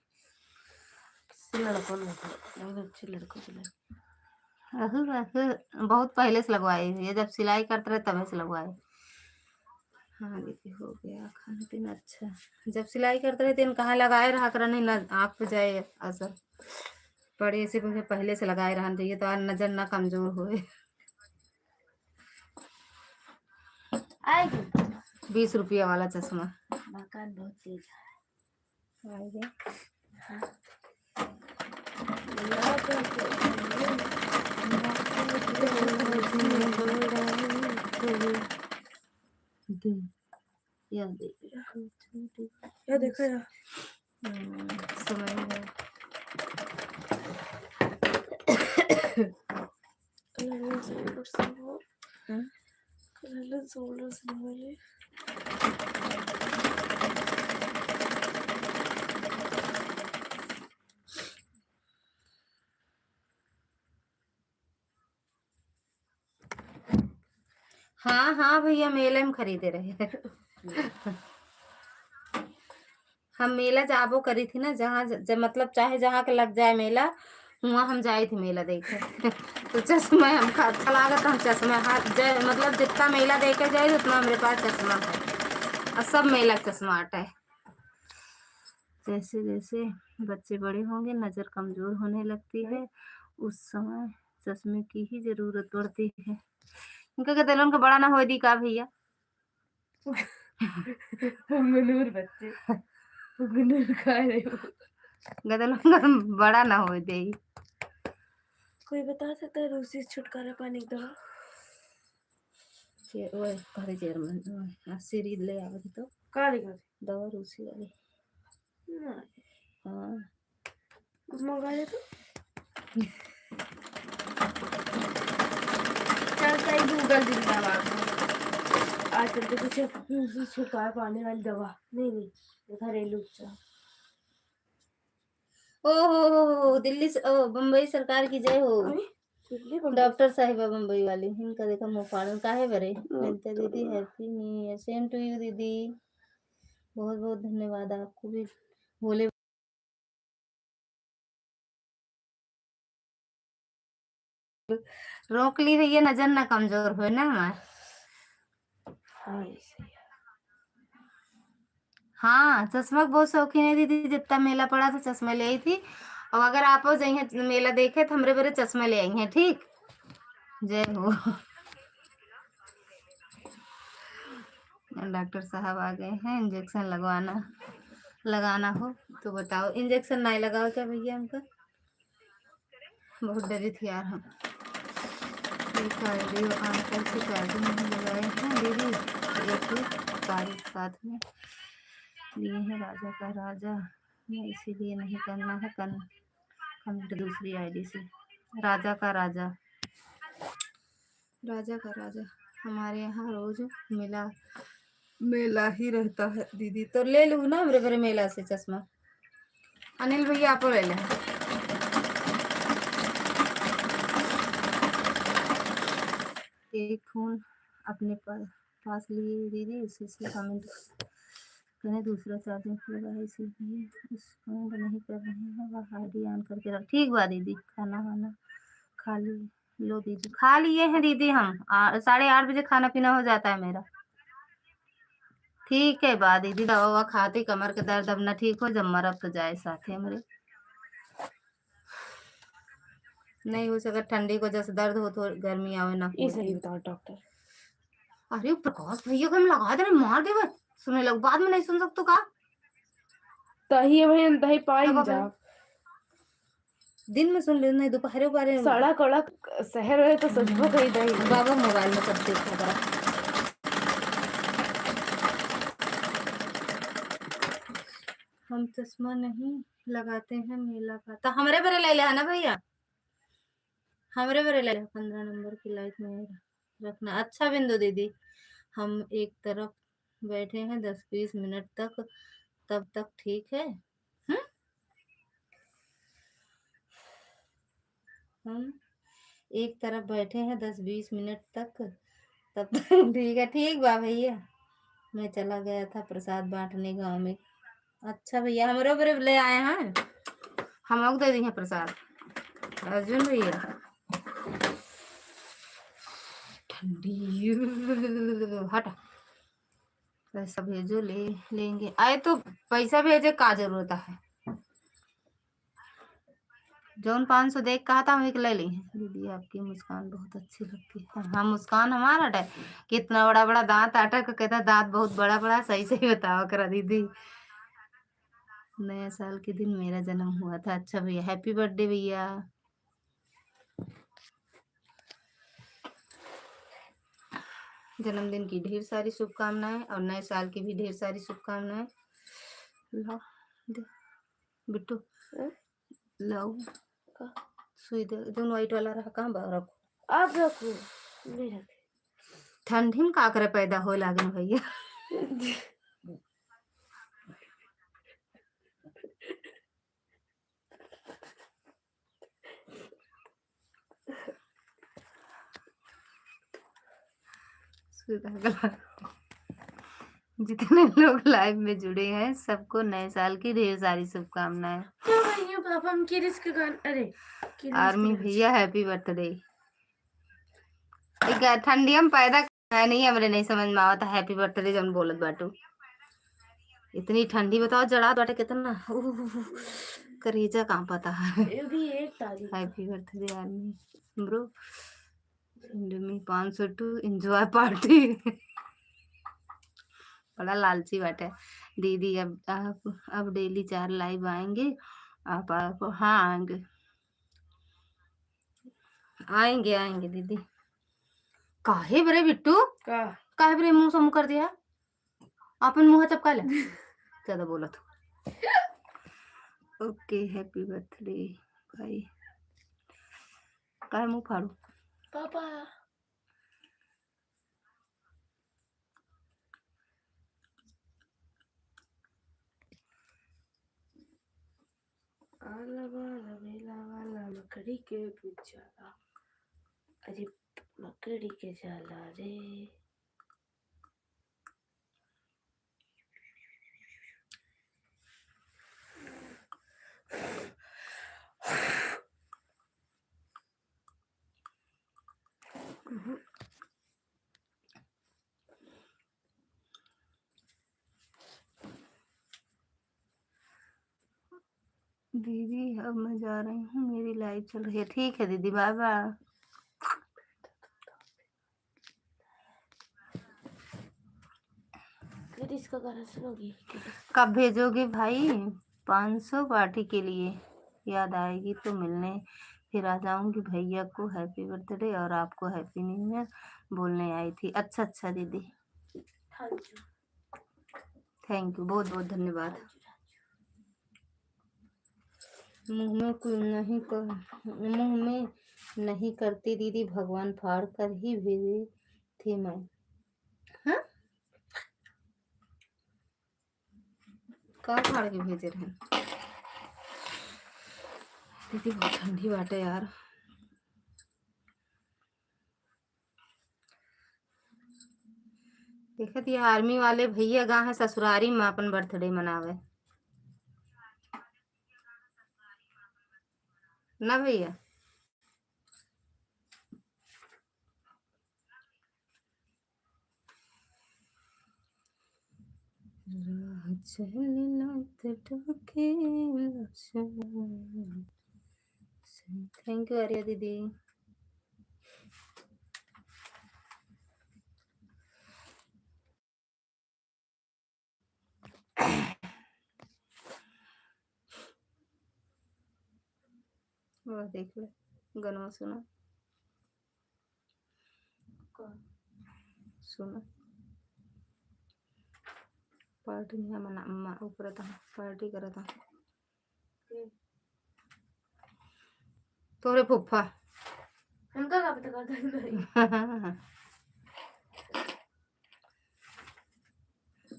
लड़कों ने बहुत अच्छे लड़कों को बहुत पहले से लगवाए हुए, जब सिलाई करते रहे तभी से लगवाए। हाँ दीदी हो गया खाना पीना। अच्छा जब सिलाई करते रहे दिन कहाँ लगाए रहा कर, नहीं ना आँख पे जाए असर पड़े, इसे पहले से लगाए रहना चाहिए तो आज नजर ना कमजोर होए। आएगी। 20 रुपया वाला चश्मा मकान बहुत तेज आएगा। है। क्या देखा यार? समय है। हाँ हाँ भैया मेले में खरीदे रहे। हम मेला जाबो करी थी ना, जहाँ मतलब चाहे जहाँ के लग जाए मेला, वहाँ हम जाए थे मेला देखे। तो चश्मा हमको अच्छा लगा तो हम चश्मा हाथ मतलब जितना मेला देखे जाए उतना हमारे पास चश्मा है, और सब मेला चश्मा आटा है। जैसे जैसे बच्चे बड़े होंगे नज़र कमज़ोर होने लगती है, उस समय चश्मे की ही जरूरत पड़ती है। इनका कहते हैं उनका बड़ा ना हो दी का भैया। गुनूर बच्चे गुनूर खा रहे हो। गदल बड़ा ना हो दे। कोई बता सकता है रूसी से छुटकारा पाने की दवा? ओए घरे चेयरमैन सीरीज ले आवत तो कहाँ लिखा दवा रूसी वाली। नहीं मंगा ले तो चल सही गूगल जिंदाबाद। आज चलते कुछ छुटकारा पाने वाली दवा नहीं घरेलू उपचार। ओहो दिल्ली से बम्बई सरकार की जय हो। दिल्ली बम्बई डॉक्टर साहिबा मुंबई वाली इनका देखा मुंह फाड़न काहे बरे मिलते दीदी happy new year same to you दीदी बहुत बहुत धन्यवाद आपको भी भोले रोक ली भैया नजर ना कमजोर हो ना हमार हाँ ऐसे ही है। हाँ चश्मा के बहुत शौकीन है दीदी जितना मेला पड़ा था चश्मा ले आई थी और अगर आप हो जाइए मेला देखे तो हमरे बड़े चश्मा ले आई हैं ठीक जय हो। डॉक्टर साहब आ गए हैं इंजेक्शन लगाना हो तो बताओ इंजेक्शन नहीं लगाओ क्या भैया हमका बहुत डरी थी यार हम कार्डियो आंसर से कार्डियो नहीं लगाए हैं दीदी एक तारीख साथ में लिए हैं राजा का राजा मैं इसीलिए नहीं करना है कमेंट दूसरी आईडी से राजा का राजा हमारे यहाँ रोज मेला ही रहता है दीदी तो ले लूँ ना हमरे बड़े मेला से चश्मा अनिल भैया आप ले लें एक फोन अपने पास लिए दीदी उसी से कमेंट करें दूसरा चार्जिंग लगा इसीलिए उस कमेंट नहीं कर रहे हैं वह आईडी ऑन करके रख ठीक बा दीदी खाना वाना खा लो दीदी खा लिए हैं दीदी हम 8:30 बजे खाना पीना हो जाता है मेरा ठीक है बा दीदी दवा ववा खाती कमर के दर्द अब न ठीक हो जब मरब तो जाए साथे मेरे नहीं हो सका ठंडी को जैसे दर्द हो तो गर्मी आवे ना ये सही बताओ डॉक्टर। अरे प्रकाश भैया को हम लगा दे मार दे सुने लग बाद में नहीं सुन सकते का तही भाई तही पाई जा दिन में सुन ले नहीं दोपहर बारे सड़क उड़क शहर है तो सजबो कही दही बाबा मोबाइल में सब देखा करा हम चश्मा नहीं लगाते हैं मेला का तो हमारे बरे ले ले ना भैया हमारे बरे ले 15 नंबर की लाइट में रखना अच्छा बिंदु दीदी हम एक तरफ बैठे हैं 10-20 मिनट तक तब तक ठीक है हम एक तरफ बैठे हैं 10-20 मिनट तक तब तक ठीक है ठीक बा भैया मैं चला गया था प्रसाद बांटने गांव में अच्छा भैया हमारे बरे ले आए हैं हम लोग दे देंगे प्रसाद अर्जुन भैया ठंडी हटा पैसा भेजो लेंगे आए तो पैसा भेजे का जरूरत है जौन 500 देख कहा था हम एक ले ली दीदी आपकी मुस्कान बहुत अच्छी लगती है हाँ मुस्कान हमारा है कितना बड़ा बड़ा दांत अटक कहता दांत बहुत बड़ा बड़ा सही सही बताओ करा दीदी नया साल के दिन मेरा जन्म हुआ था अच्छा भैया हैप्पी बर्थडे भैया जन्मदिन की ढेर सारी शुभकामनाएं और नए साल की भी ढेर सारी शुभकामनाएं लो बिट्टू लाओ सुई दे जो व्हाइट वाला रहा कहाँ बाहर रखो आप रखो नहीं रखे ठंडी में का करे पैदा हो लागन भैया जितने लोग लाइव में जुड़े हैं सबको नए साल की ढेर सारी शुभकामनाएं पापा हम की रिस्क अरे आर्मी भैया हैप्पी बर्थडे ठंडी हम पैदा नहीं हमरे नहीं समझ में आवता हैप्पी बर्थडे जब बोलत बाटू इतनी ठंडी बताओ जड़ा बाटे कितना करेजा कहाँ पता है हैप्पी बर्थडे आर्मी ब्रो में 502 एंजॉय पार्टी बड़ा लालची बाटे दीदी अब डेली 4 लाइव आएंगे आप हाँ आएंगे दीदी काहे बरे बिट्टू काहे बरे मुंह से मुंह कर दिया अपन मुंह चपका ले ज्यादा बोला तो ओके हैप्पी बर्थडे भाई। काय मुंह फाड़ू? पापा आला वाला वेला वाला मकड़ी के बिचारा, अरे मकड़ी के जाला रे। दीदी अब मैं जा रही हूँ, मेरी लाइव चल रही है। ठीक है दीदी, बाय बाय। किरिस का गाना सुनोगी? कब भेजोगे भाई? 500 पार्टी के लिए। याद आएगी तो मिलने फिर आ जाऊंगी। भैया को हैप्पी बर्थडे और आपको हैप्पी न्यू ईयर बोलने आई थी। अच्छा अच्छा दीदी, थैंक यू, बहुत बहुत धन्यवाद। मुंह में नहीं करती दीदी, भगवान फाड़ कर ही भेजे थे मैं। हाँ, कहाँ फाड़ के भेजे रहे दीदी? बहुत ठंडी बाटे यार। देखत ये आर्मी वाले भैया गा है ससुरारी में अपन बर्थडे मनावे ना भैया। थैंक यू आर्या दीदी। वाह देख ले, गनवा सुना सुना। पार्टी में मना ऊपर था, पार्टी करा था तोरे फुफ्फा। उनका क्या पता करता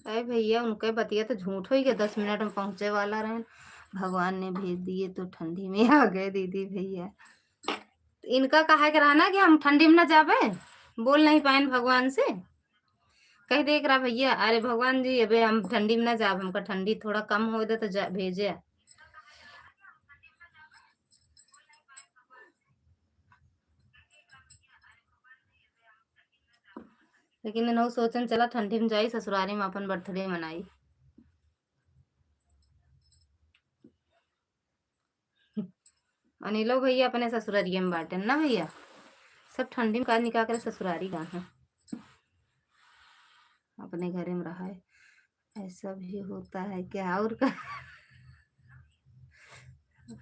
अरे भैया उनके बतिया तो झूठ हो ही गया, 10 मिनट में पहुंचे वाला रहे। भगवान ने भेज दिए तो ठंडी में आ गए दीदी भैया। इनका कहा के रहना कि हम ठंडी में ना जावे, बोल नहीं पाए भगवान से। कह देख रहा भैया, अरे भगवान जी अबे हम ठंडी में ना जाब, हमका ठंडी थोड़ा कम हो दे तो भेजे। लेकिन इन्हों सोचन चला ठंडी में जाई ससुरारी में अपन बर्थडे मनाई। अनिलो भैया अपने ससुरारी में बांटे ना भैया, सब ठंडी में का निकाल कर ससुरारी गा है, अपने घर में रहा है। ऐसा भी होता है क्या? और का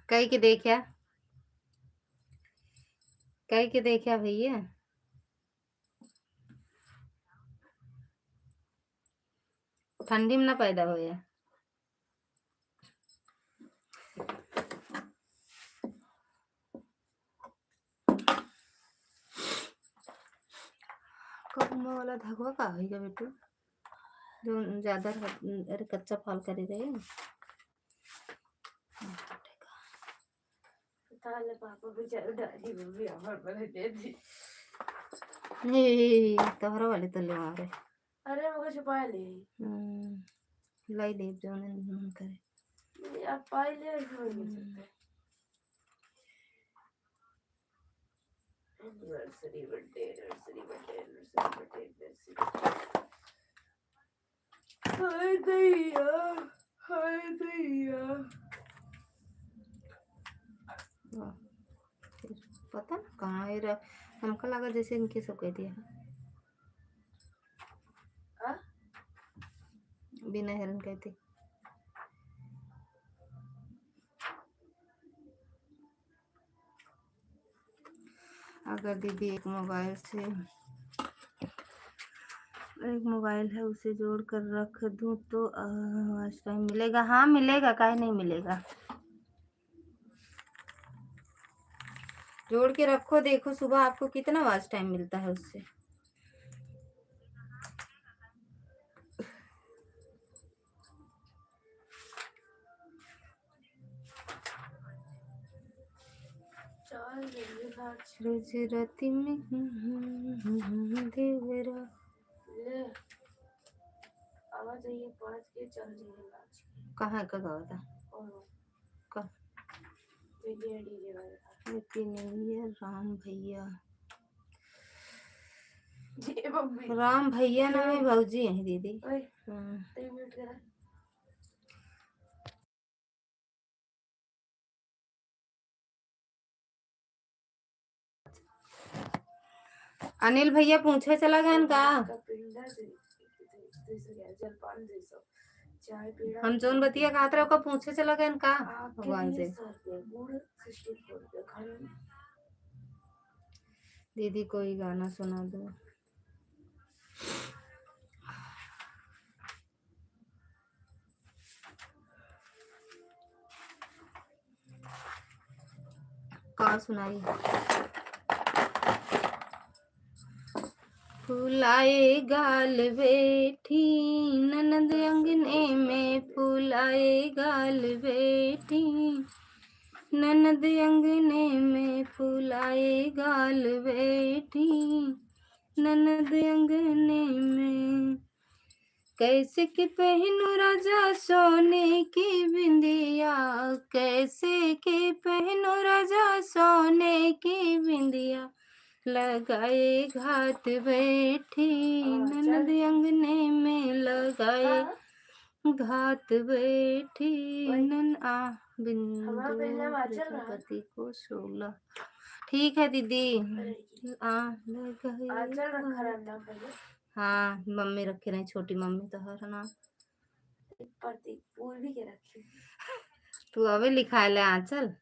कई के देखा, कई के देखा भैया। ठंडी में ना पैदा हो या कबूमा वाला धगवा का होगा बेटू, जो ज्यादा अरे कच्चा फाल करे रहे। ताले पापा बेचारे दादी मम्मी हमार बर्थडे थी। तोहरा वाले तो ले मारे। अरे मगर छुपा ले लाई ले जो मन करे आप पाई ले नहीं सकते। Anniversary birthday anniversary birthday anniversary birthday hi दैया हाय दैया। पता ना कहाँ है, हमको लगा जैसे इनके सब कह दिया बिना हेरन कहते। अगर दीदी एक मोबाइल है उसे जोड़ कर रख दूं तो आज टाइम मिलेगा? हाँ मिलेगा, काहे नहीं मिलेगा। जोड़ के रखो, देखो सुबह आपको कितना वाच टाइम मिलता है उससे। रोज राती में देवरा ले आवाज आई है 5 के चल जाइए नाच के। कहाँ का गावा था और का डीजे डीजे वाला हैप्पी न्यू ईयर राम भैया। ये मम्मी राम भैया ना है भौजी है दीदी। ओए हाँ। 3 मिनट करा। अनिल भैया पूछे चला गया का का पिंडा से जलपान जैसा चाय पीड़ा हम जोन बतिया खात रहे का पूछे चला गया का आपके भगवान लिए से। 100 रुपये गुड़ 64 रुपये खाने। दीदी कोई गाना सुना दो। का सुनाई। फुलाए गाल बैठी ननद अंगने में, फुलाए गाल बैठी ननद अंगने में, फुलाए गाल बैठी ननद अंगने में। कैसे कि पहनू राजा सोने की बिंदिया, कैसे कि पहनू राजा सोने की बिंदिया, लगाए घाट बैठी ननद अंगने में, लगाए घाट बैठी नन आ बिंदु प्रजापति को 16। ठीक है दीदी। आ आंचल रखा रहना लगाए। पहले हाँ मम्मी रखे नहीं, छोटी मम्मी तो हर ना प्रतीक पूर्वी के रखी। तू अबे लिखा ले आंचल।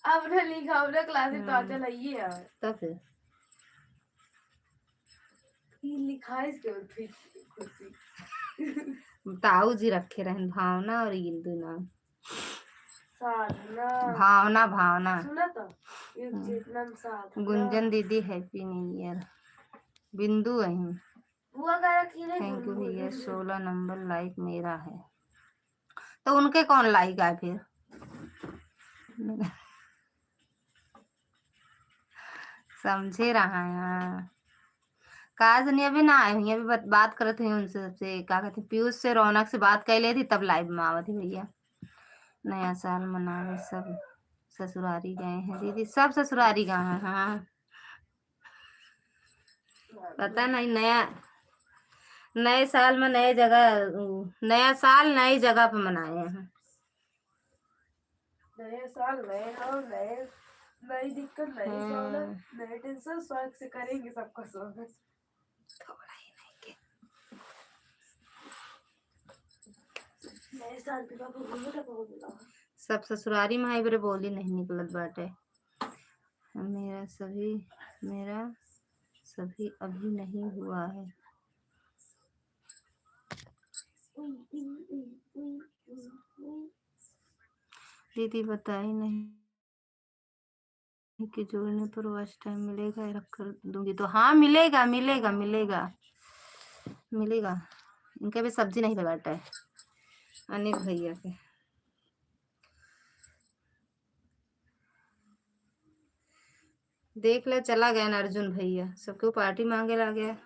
अब ना लिखा अब ना क्लासिक तो आंचल है ये है तो फिर ये लिखा है इसके ऊपर खुशी। ताऊ जी रखे रहे भावना और इंदु नाम। साधना भावना भावना सुना तो युग चेतनम साधना। गुंजन दीदी हैप्पी न्यू ईयर। बिंदु है। बुआ का रखी नहीं थैंक यू भैया। गुनगुन 16 नंबर लाइक मेरा है, तो उनके कौन लाइक आए फिर। समझे रहा है। काज नहीं अभी ना आए हुई, अभी बात करत हुई उनसे, सबसे क्या कहते पीयूष से रौनक से बात कर ले थी तब लाइव में आवत थी भैया। नया साल मनावे सब ससुरारी गए हैं दीदी, सब ससुरारी गए हैं। हाँ पता नहीं, नया नए साल में नए जगह, नया साल नई जगह पे मनाए हैं। नए साल नए हम नए नई दिक्कत नई सहूलत नए टेंशन स्वागत से करेंगे सबका स्वागत। थोड़ा ही नहीं के नए साल पे पापा घूमने का बहुत बुला सब ससुरारी में आई बरे बोली नहीं निकलत बाटे। मेरा सभी अभी नहीं हुआ है। दीदी बताई नहीं कि जोड़ने पर वॉच टाइम मिलेगा या रख कर दूंगी तो। हाँ मिलेगा मिलेगा मिलेगा मिलेगा। इनके भी सब्जी नहीं लगाता है अनिल भैया के। देख ले चला गया ना अर्जुन भैया, सबको पार्टी मांगे ला गया।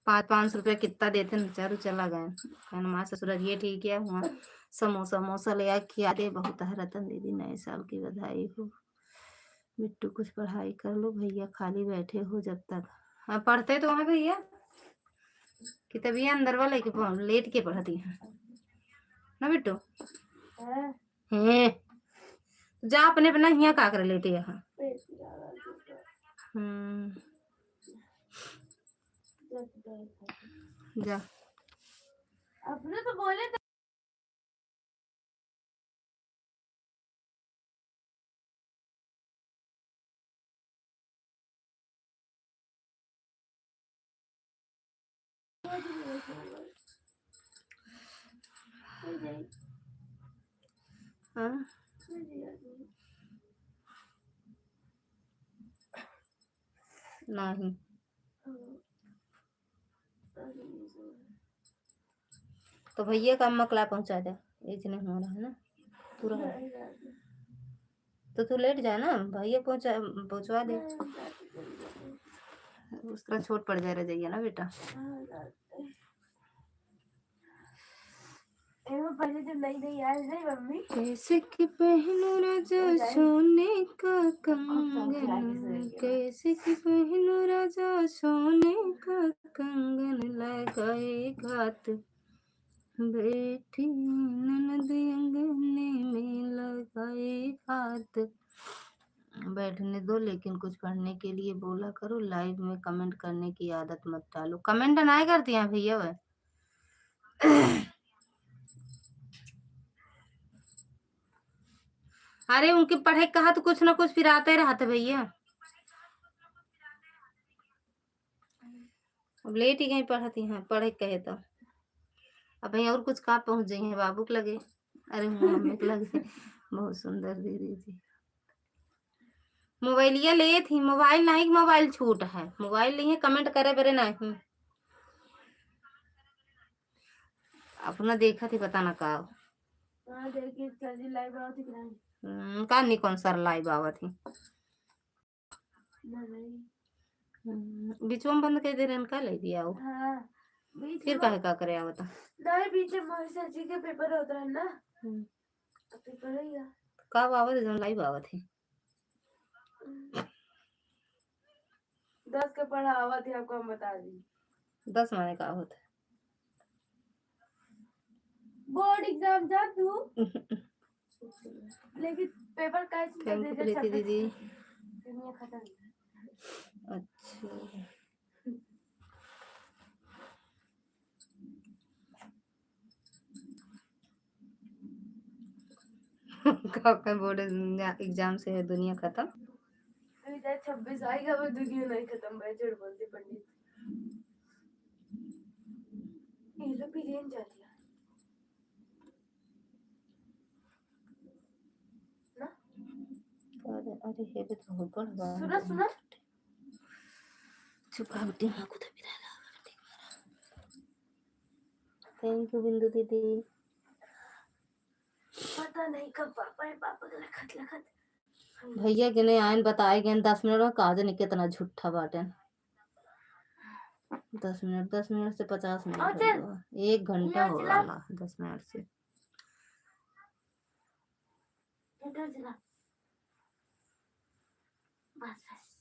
500 रुपया कितना देते न बेचारू चला गया। कहना माँ ससुर ये ठीक है वहाँ समोसा मोसा ले आ खिया दे। बहुत है रतन दीदी नए साल की बधाई हो। बिट्टू कुछ पढ़ाई कर लो भैया, खाली बैठे हो जब तक। हाँ पढ़ते तो हैं भैया कि तभी अंदर वाले के लेट के पढ़ती हैं ना बिट्टू। हैं जा अपने अपना यहाँ का कर लेटे यहाँ। जा अपने तो बोले हाँ नहीं तो भैया का मकला पहुंचा दे, एज नहीं हो रहा है ना पूरा। तो तू लेट जा ना, भैया पहुंचवा दे। उस तरह छोट पड़ जा रहा ना बेटा। पहले जब नई नई याद नहीं मम्मी, कैसे कि पहनो राजा सोने का कंगन, कैसे कि पहनो राजा सोने का कंगन, लगाए घात बैठी ननद अंगने में, लगाए हाथ। बैठने दो, लेकिन कुछ पढ़ने के लिए बोला करो। लाइव में कमेंट करने की आदत मत डालो। कमेंट ना करती हैं भैया वह। अरे उनकी पढ़ाई कहा तो कुछ ना कुछ फिर आते रहते भैया। अब लेट ही गई पढ़ती हैं, पढ़े कहे तो अब भैया और कुछ कहा पहुंच जाई हैं बाबू के लगे। अरे मम्मी के लगे। बहुत सुंदर दीदी जी। मोबाइलिया ले थी, मोबाइल नहीं, मोबाइल छूट है, मोबाइल नहीं है, कमेंट करे बरे नहीं। अपना देखा थी पता ना का। देखिए चली लाइव आओ थी का नहीं कौन सा लाइव आवा थी। बीच में बंद कर दे रहे का ले दिया आओ। हाँ, फिर काहे का करे आवता। नहीं बीच में मोहिशा जी के पेपर होता है ना, पेपर है कब आवा थे, लाइव आवा थी। 10 का पढ़ा आवा थी, आपको हम बता दी। 10 माने का होता बोर्ड एग्जाम जा तू। लेकिन पेपर का थैंक यू प्रीति दीदी। दुनिया खत्म। अच्छा कब बोर्ड एग्जाम से है दुनिया खत्म। 2026 आएगा वो दुनिया नहीं खत्म भाई, जोड़ बोलते पंडित। ये लोग भी रेंज जा दिया ना। अरे हे भी तो बड़ बा। सुना सुना चुप बेटी मां को तो बिना थैंक यू बिंदु दीदी। पता नहीं कब पापा है, पापा का लखत लखत भैया के नहीं आयन बताए गए 10 मिनट में, काज नहीं कितना झूठा बाटे। 10 मिनट से 50 मिनट हो गया, 1 घंटा हो रहा 10 मिनट से। बस बस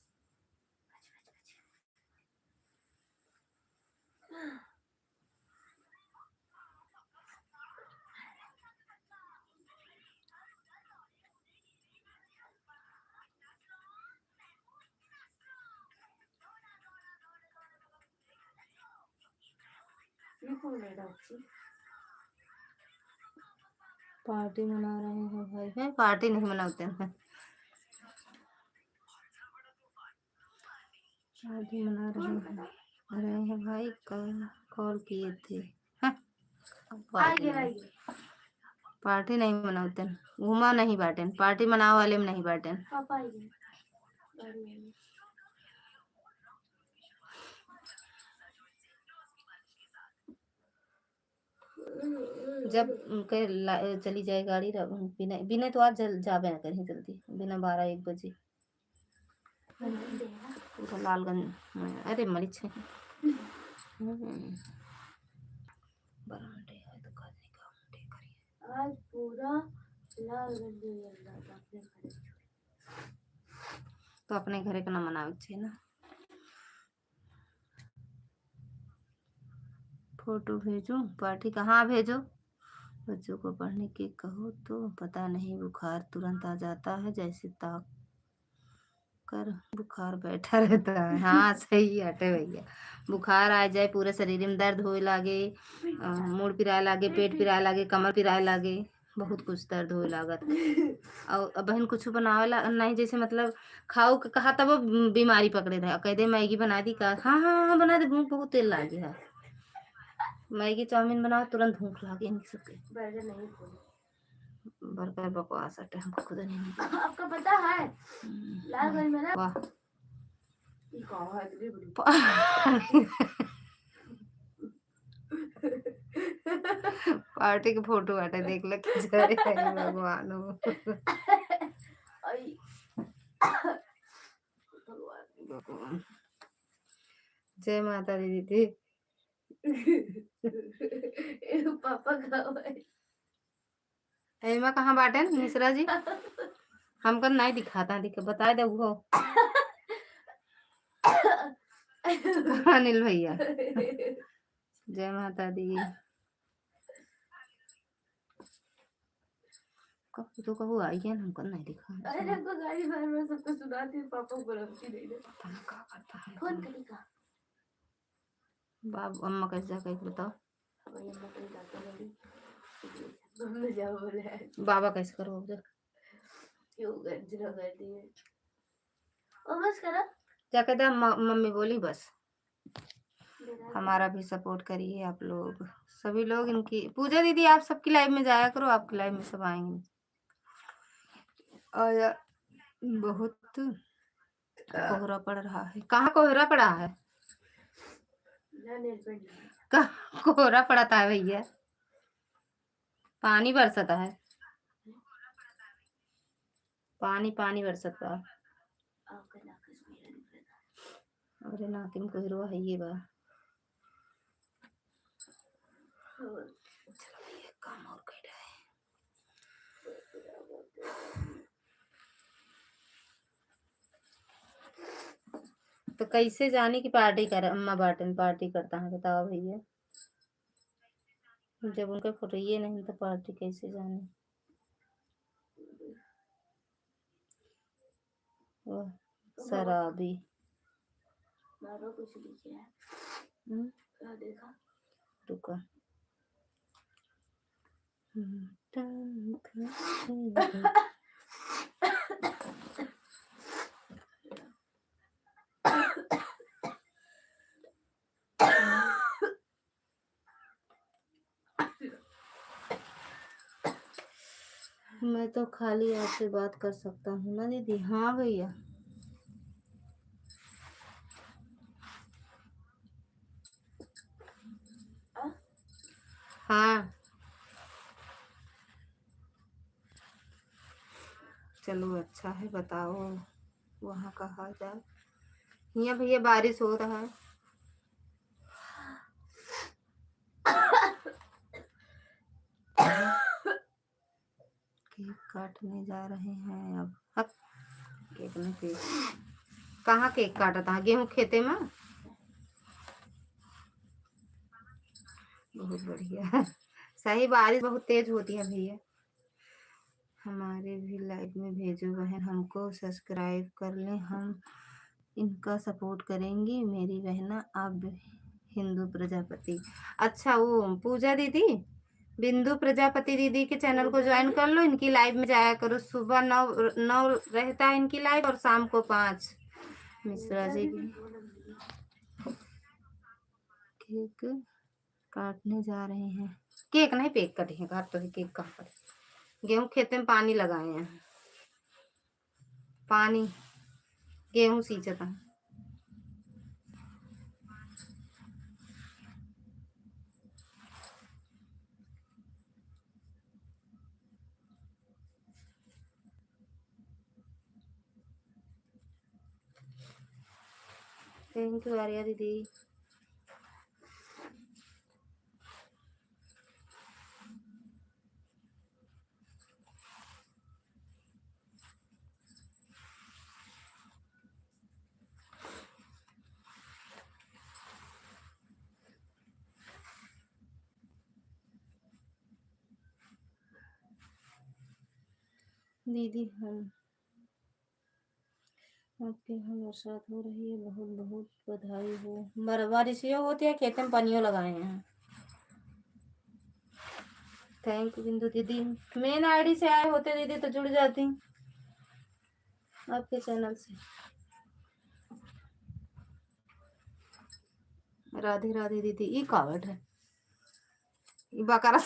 पार्टी मना रहे हैं भाई। है पार्टी नहीं मनाते हैं, पार्टी मना रहे हैं भाई। कॉल किए थे। पार्टी नहीं मनाते, घुमा नहीं बाटे, पार्टी मनाओ वाले में नहीं बाटे। जब चली जाए गाड़ी बिना बिना तो आज जाबे ना कहीं जल्दी, बिना 12-1 बजे पूरा लालगंज में। अरे मरीच है बरामदे है तो करने का मुंडे करिए आज पूरा लालगंज तो अपने घरे का ना मनावे छे ना। फोटो भेजूं पार्टी कहाँ भेजो। बच्चों को पढ़ने के कहो तो पता नहीं बुखार तुरंत आ जाता है, जैसे ताक कर बुखार बैठा रहता है। हाँ सही हटे भैया, बुखार आ जाए पूरे शरीर में दर्द होए लागे, मूड पिराए लागे, पेट पिराए लागे, कमर पिराए लागे, बहुत कुछ दर्द होए लागत। और बहन कुछ बनावेला नहीं, जैसे मतलब खाओ के कहा तब वो बीमारी पकड़े रहे, कह दे मैगी बना दी का, हाँ हाँ हाँ बना दे, भूख बहुत तेल लागे है। मैगी चाउमीन बनाओ तुरंत भूख लागे इनकी सबके। बर्गर बकवास हटे, हमको खुद नहीं। आपका पता है लालगंज में ना वाह ये कहाँ है इतनी बड़ी? पार्टी की फोटो आटे देख ल कि जय हे भगवान हो। आई भगवान भगवान। जय माता दी दीदी। ये पापा कहाँ है? एमा कहाँ बाटन मिश्रा जी? हमको नहीं दिखाता बता दे वो कहाँ अनिल भैया। जय माता दी। कब तो कब आई है हमको नहीं दिखा। अरे हमको गाड़ी बार सबको सुनाती है, पापा को रखती नहीं है। पता नहीं क्या करता है। फोन करेगा बाप अम्मा कैसे जाकर बताओ। वही अम्मा कहीं जाते गाड़ी घूमने जाओ बोले बाबा कैसे करो उधर क्यों गंजना कर दी है। ओ बस करा जाके दे मम्मी बोली बस हमारा भी सपोर्ट करिए आप लोग सभी लोग। इनकी पूजा दीदी आप सबकी लाइव में जाया करो, आपकी लाइव में सब आएंगे। और बहुत कोहरा पड़ रहा है। कहाँ कोहरा पड़ा है? कहाँ कोहरा पड़ता है भैया? पानी बरसता है, पानी पानी बरसता है। अरे नाकिम कोहरा है ये बा। काम और कर रहा है तो कैसे जाने की पार्टी कर अम्मा बाटन पार्टी करता है बताओ भैया। जब उनका फोटो ये नहीं तो पार्टी कैसे जाने। वह शराबी मारो कुछ लिखे है देखा रुका मैं तो खाली आपसे बात कर सकता हूँ ना दीदी। हाँ भैया हाँ चलो अच्छा है। बताओ वहाँ का हाल चाल। यहाँ भैया बारिश हो रहा है। केक काटने जा रहे हैं अब। हक केक में केक कहाँ केक काटता है? गेहूँ खेते में। बहुत बढ़िया सही। बारिश बहुत तेज होती है भैया। हमारे भी लाइव में भेजो बहन, हमको सब्सक्राइब कर लें, हम इनका सपोर्ट करेंगी। मेरी बहना अब हिंदू प्रजापति। अच्छा वो पूजा दीदी बिंदु प्रजापति दीदी के चैनल को ज्वाइन कर लो। इनकी लाइव में जाया करो। सुबह 9 रहता है इनकी लाइव और शाम को 5। मिश्रा जी की केक काटने जा रहे हैं। केक नहीं पेक कटे हैं काट तो है केक कहाँ पर? गेहूं खेते में पानी लगाए हैं। पानी गेहूं सींचता है। थैंक यू आर्या दीदी। दीदी हम आपके यहाँ बरसात हो रही है, बहुत बहुत बधाई हो। बारिशियों होती है खेत में पानियों लगाए हैं। थैंक यू बिंदु दीदी। मेन आईडी से आए होते दीदी तो जुड़ जाती आपके चैनल से। राधे राधे दीदी। ये कावट है ये बकारा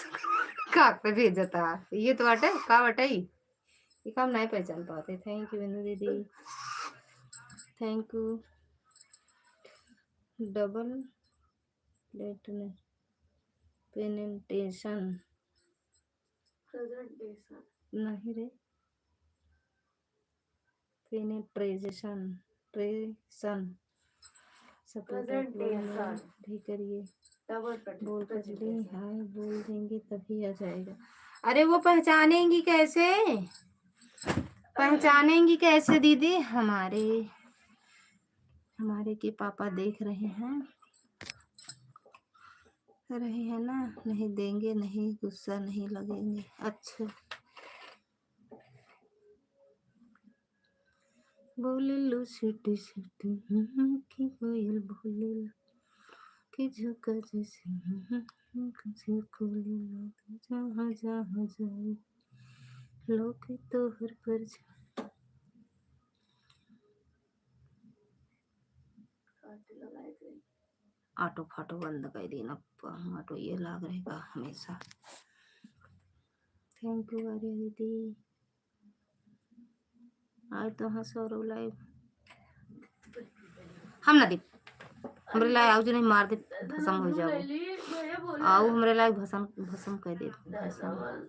काक पे भेजता है। ये तो अटे कावट है ये काम नहीं पहचान पाते। थैंक यू बिंदु दीदी। Thank you. डबल पेनिट्रेशन नहीं रे, पेनिट्रेशन ट्रेशन प्रेजेंटेशन भी करिए। डबल बोल पचड़ी हाय बोल देंगे तभी आ जाएगा। अरे वो पहचानेंगी कैसे, पहचानेंगी कैसे दीदी? हमारे के पापा देख रहे हैं ना, नहीं देंगे, नहीं गुस्सा नहीं लगेंगे। अच्छा बोले लो सीटी सीटी की कोयल बोले लो कि झुका जैसे कसे कोले लो जहाँ जहाँ जाए लोग तो हर पर ऑटो फाटो बंद कर देना, ऑटो ये लाग रहेगा हमेशा। थैंक यू आर्या दीदी। आज तो हाँ सौरव लाइव हम ना दे हमरे लाए आओ जो नहीं मार दे भसम हो जाओ। आओ हमरे लाए भसम कह दे,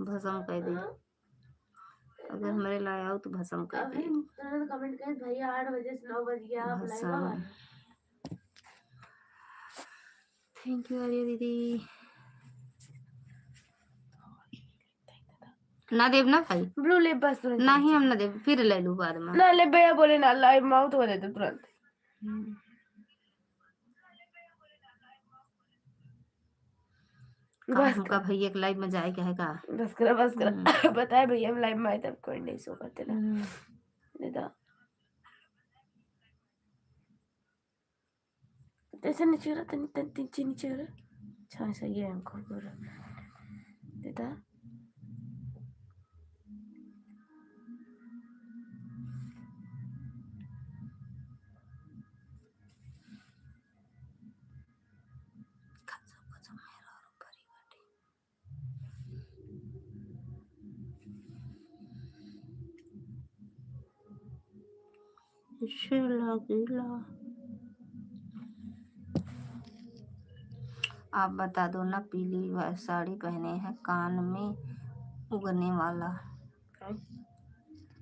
भसम कह दे। अगर हमरे लाए आओ तो भसम कह दे। कमेंट कर भैया 8 बजे से 9 बज गया आप लाइव आ। थैंक यू आर्या दीदी। ना देव ना भाई ब्लू लिप बस तुरंत नहीं हम ना देव, फिर ले लू बाद में ना ले भैया बोले ना लाइव माउथ हो देते तुरंत। बस हमका भैया के लाइव में जाए क्या है का? बस करा बताए भैया हम लाइव में आए तब कोई नहीं सो पाते ना दादा ऐसे नीचे रहा तनी तनी नीचे रहा। अच्छा सही है हमको पूरा दादा आप बता दो ना, पीली साड़ी पहने हैं कान में उगने वाला।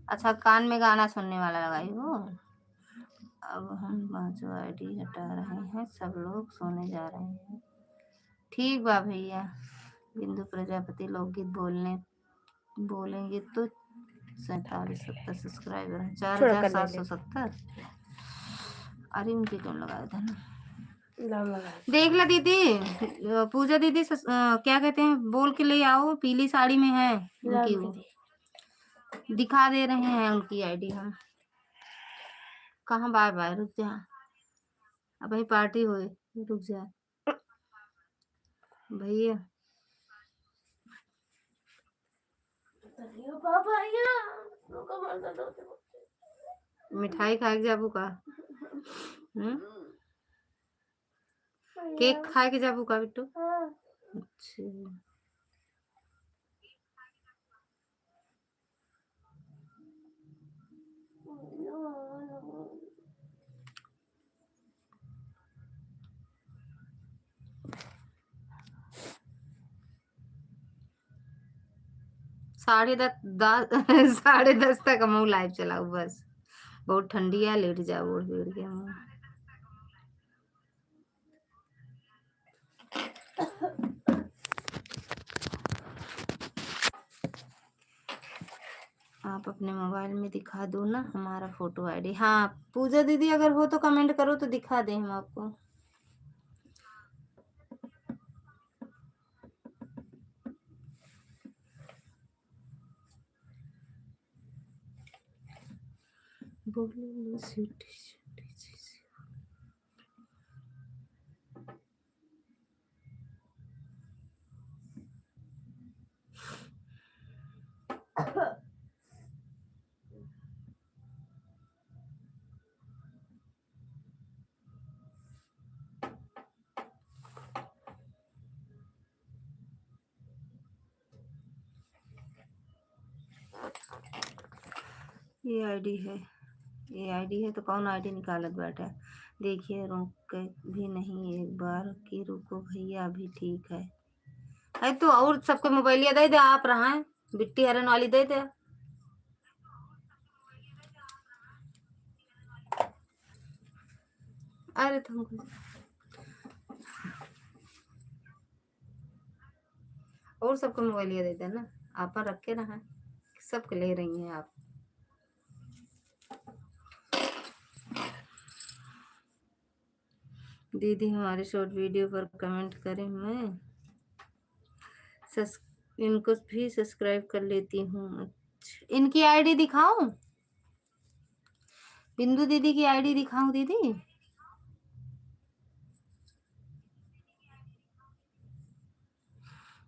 अच्छा कान में गाना सुनने वाला लगाई हो। अब हम बाजू आईडी हटा रहे हैं, सब लोग सोने जा रहे हैं। ठीक बा भैया। बिंदु प्रजापति लोकगीत बोलेंगे तो 4770 सब्सक्राइबर है, 4770। अरे उनके क्यों लगाए थे ना, देख ला दीदी पूजा दीदी क्या कहते हैं बोल के ले आओ, पीली साड़ी में है उनकी, वो दिखा दे रहे हैं उनकी आईडी। हम कहाँ? बाय बाय रुक जा, अब भाई पार्टी हो, रुक जा भैया। मिठाई खा के जाबू का? केक खा के जाबू का बिट्टू? अच्छा साढ़े 10 तक हम लाइव चलाऊ बस। बहुत ठंडी है, लेट जाओ और बैठ गया मुँह। आप अपने मोबाइल में दिखा दो ना हमारा फोटो आईडी। हाँ पूजा दीदी अगर हो तो कमेंट करो तो दिखा दें हम आपको। बोलो सीटी ये आईडी है, ये आईडी है तो कौन आईडी निकालत बैठा है? देखिए रुक के भी नहीं, एक बार की रुको भैया, अभी ठीक है। अरे तो और सबके मोबाइलिया दे दे, आप रहा है बिट्टी हरन वाली दे दे। अरे तुमको और सबको मोबाइलिया दे दे ना, आप पर रख के रहा, सबके ले रही हैं आप। दीदी हमारे शॉर्ट वीडियो पर कमेंट करें, मैं इनको भी सब्सक्राइब कर लेती हूँ। अच्छा, इनकी आईडी दिखाऊं? बिंदु दीदी की आईडी दिखाऊं दीदी?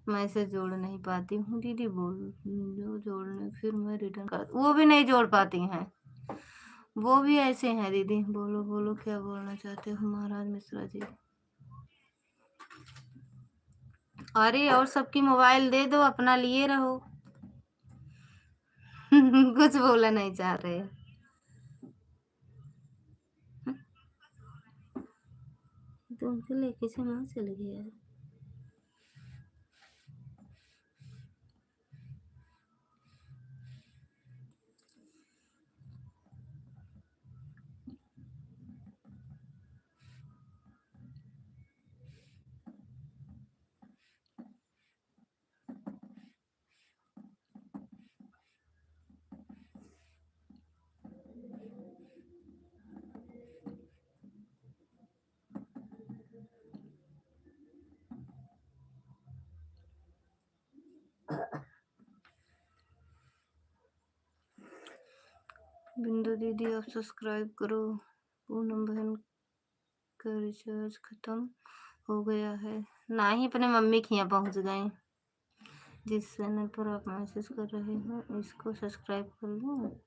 मैं इसे जोड़ नहीं पाती हूँ दीदी, बोल जो जोड़ने फिर मैं रिटर्न कर, वो भी नहीं जोड़ पाती हैं, वो भी ऐसे हैं दीदी। बोलो बोलो क्या बोलना चाहते हो महाराज मिश्रा जी। अरे और सबकी मोबाइल दे दो, अपना लिए रहो। कुछ बोला नहीं चाह रहे। तो उनके लेके से वहां चले गया। बिंदु दीदी आप सब्सक्राइब करो, पूनम बहन का रिचार्ज खत्म हो गया है। ना ही अपने मम्मी के यहाँ पहुँच गए। जिस चैनल पर आप मैसेज कर रहे हो इसको सब्सक्राइब कर लो।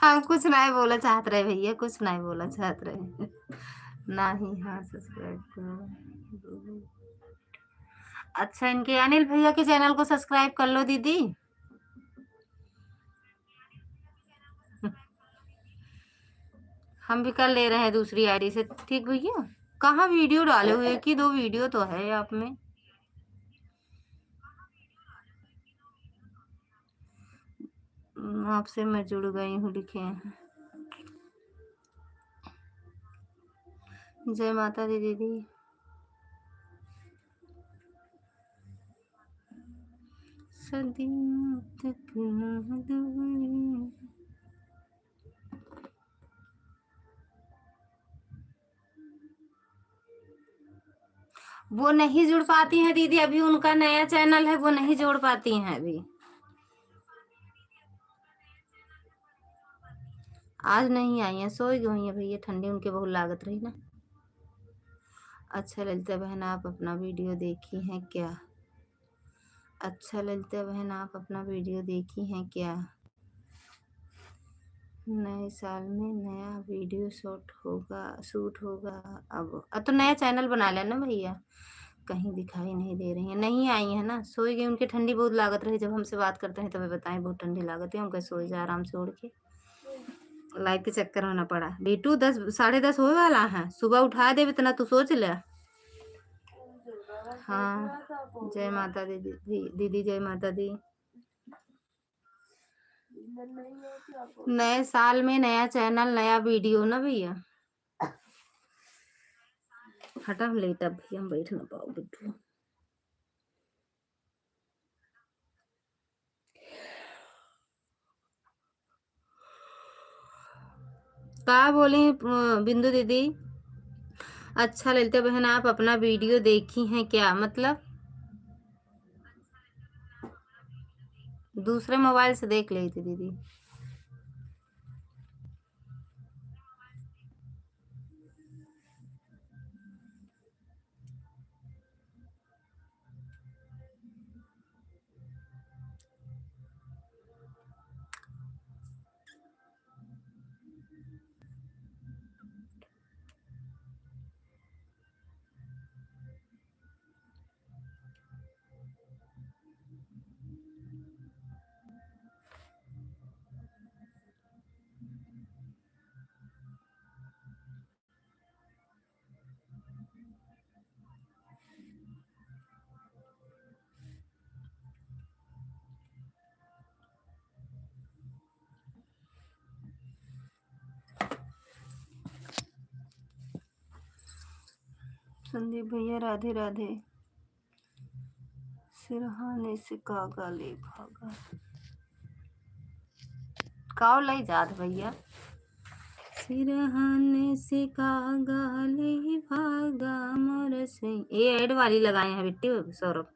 हम कुछ नहीं बोला चाहत रहे भैया, कुछ नहीं बोला चाहत रहे। ना ही हाँ सब्सक्राइब करो। अच्छा इनके अनिल भैया के चैनल को सब्सक्राइब कर लो दीदी। हम भी कर ले रहे हैं दूसरी आईडी से। ठीक भैया, कहाँ वीडियो डाले हुए? एक ही दो वीडियो तो है आप में। आपसे मैं जुड़ गई हूँ लिखे हैं। जय माता दी दीदी। सदियों तक ना दूरी। वो नहीं जुड़ पाती हैं दीदी, अभी उनका नया चैनल है, वो नहीं जोड़ पाती हैं अभी। आज नहीं आई हैं, सोई गई हैं भैया, ठंडी उनके बहुत लागत रही ना। अच्छा ललिता बहन आप अपना वीडियो देखी हैं क्या? अच्छा ललिता बहन आप अपना वीडियो देखी हैं क्या? नए साल में नया वीडियो शूट होगा। अब तो नया चैनल बना लेना भैया। कहीं दिखाई नहीं दे रही है, नहीं आई है ना, सोई गई। उनकी ठंडी बहुत लागत रही, जब हमसे बात करते हैं तभी बताएं बहुत ठंडी लागत है, उनका सोई जा आराम से उड़ के। लाइफ के चक्कर में ना पड़ा बेटू। 10 साढ़े 10 होने वाला है, सुबह उठा दे इतना तू सोच ले। हाँ जय माता दीदी, दीदी जय माता दी। नए साल में नया चैनल नया वीडियो ना भैया। हटा हम लेट, अब भैया हम बैठ ना पाओ बिट्टू। का बोली बिंदु दीदी? अच्छा ललिता बहन आप अपना वीडियो देखी हैं क्या? मतलब दूसरे मोबाइल से देख ली थी दीदी। संदीप भैया राधे राधे। सिरहाने से कागा ले भागा, काव लाई जात भैया। सिरहाने से कागा ले भागा मोर से। ये ऐड वाली लगाए हैं बिट्टी सौरभ।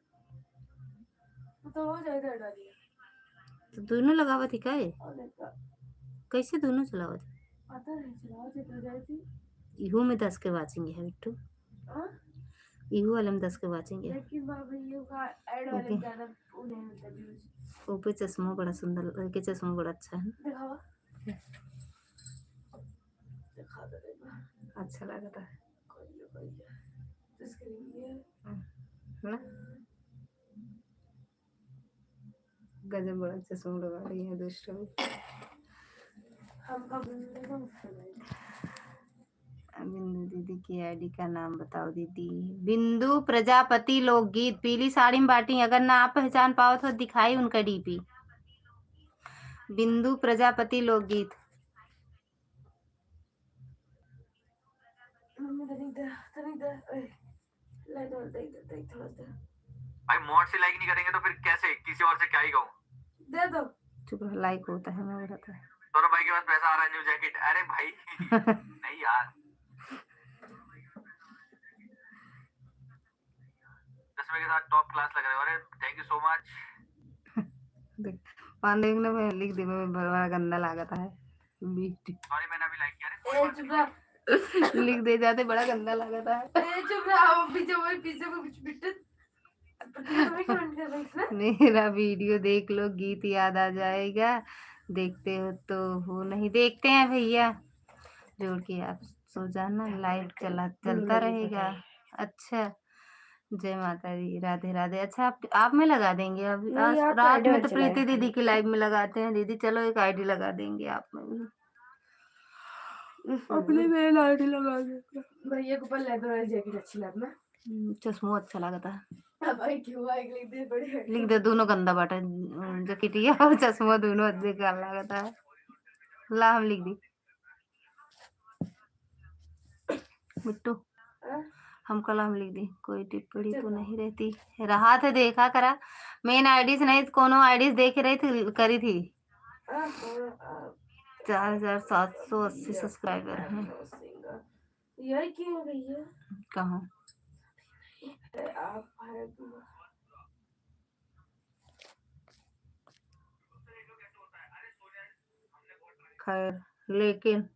तो हो जाएगा डालिए। तो दोनों लगावत थी का? कैसे दोनों चलावत? पता नहीं चलाओ तो जाती। इहू में 10 के वाचिंग है बिट्टू। इहू वाले में 10 के वाचिंग है। लेकिन भैया का ऐड वाले ज्यादा उन्हें मिलता व्यूज। ऊपर चश्मा बड़ा सुंदर, के चश्मा बड़ा अच्छा है। दिखावा दिखा दे अच्छा लगता है इसके लिए ना। गजब बड़ा चश्मा लगा रही है दोस्तों। हम कब बिंदु दीदी की आईडी का नाम बताओ दीदी। बिंदु प्रजापति लोकगीत, पीली साड़ी में बाटी। अगर ना आप पहचान पाओ तो दिखाई उनका डीपी। बिंदु प्रजापति लोकगीत। भाई मॉड से लाइक नहीं करेंगे तो फिर कैसे, किसी और से क्या ही कहूँ। दे दो। चुप रहो, लाइक होता है मैं बताता है। सौरभ भाई के पास पैसा आ रहा है, न्यू जैकेट। अरे भाई नहीं यार, चश्मे के साथ टॉप क्लास लग रहे हो। अरे थैंक यू सो मच। देख पांडे ने मैं लिख दी, मैं बड़ा गंदा लागता है। सॉरी मैंने अभी लाइक किया। लिख दे जाते, बड़ा गंदा लगता है। चुप रहो, पीछे को कुछ बिट्टू कमेंट कर रही है। मेरा वीडियो देख लो, गीत याद आ जाएगा। देखते हो तो हो, नहीं देखते हैं भैया। जोड़ के आप सो जाना, लाइव चलता रहेगा। अच्छा, जय माता दी, राधे राधे। अच्छा आप में लगा देंगे अभी रात में तो प्रीति दीदी की लाइव में लगाते हैं दीदी। चलो एक आईडी लगा देंगे आप में भी। अपने मेल आईडी लगा देंगे। भैया को पर लेदर वाली जैकेट अच्छी लगना। चश्मा अच्छा लगता है। भाई क्यों आए लिख दे बड़े लिख दे, दोनों गंदा बाटा, जैकेटिया और चश्मा दोनों अच्छे का लगता है। ला हम लिख दी बिट्टू, हम कलम लिख दी। कोई टिप्पणी तो नहीं रहती रहा था, देखा करा। मेन आईडी से नहीं, कोनो आईडी देख रही थी, करी थी। 4780 सब्सक्राइबर हैं। यही क्यों भैया? कहाँ आप खैर, लेकिन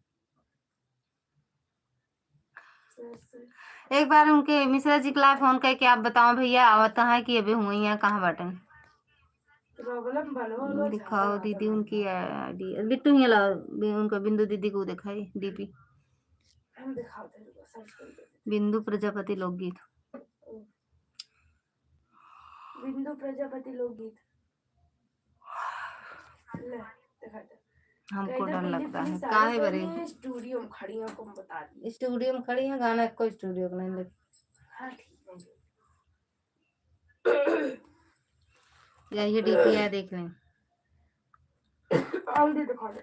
एक बार उनके मिश्रा जी के लाइव फोन करके आप बताओ भैया आवता है कि अभी हुई है, कहाँ बटन दिखाओ दीदी उनकी आईडी। बिट्टू ही लाओ उनका, बिंदु दीदी को दिखाई डीपी। बिंदु प्रजापति लोकगीत। बिंदु प्रजापति लोकगीत हमको डर लगता है। काहे बरे स्टूडियो में खड़ी हैं, तुम बता दी। स्टूडियो में खड़ी है, गाना कोई स्टूडियो में नहीं लग। हाँ ठीक है, ये डीपी है, देख लें। आईडी दिखा दे।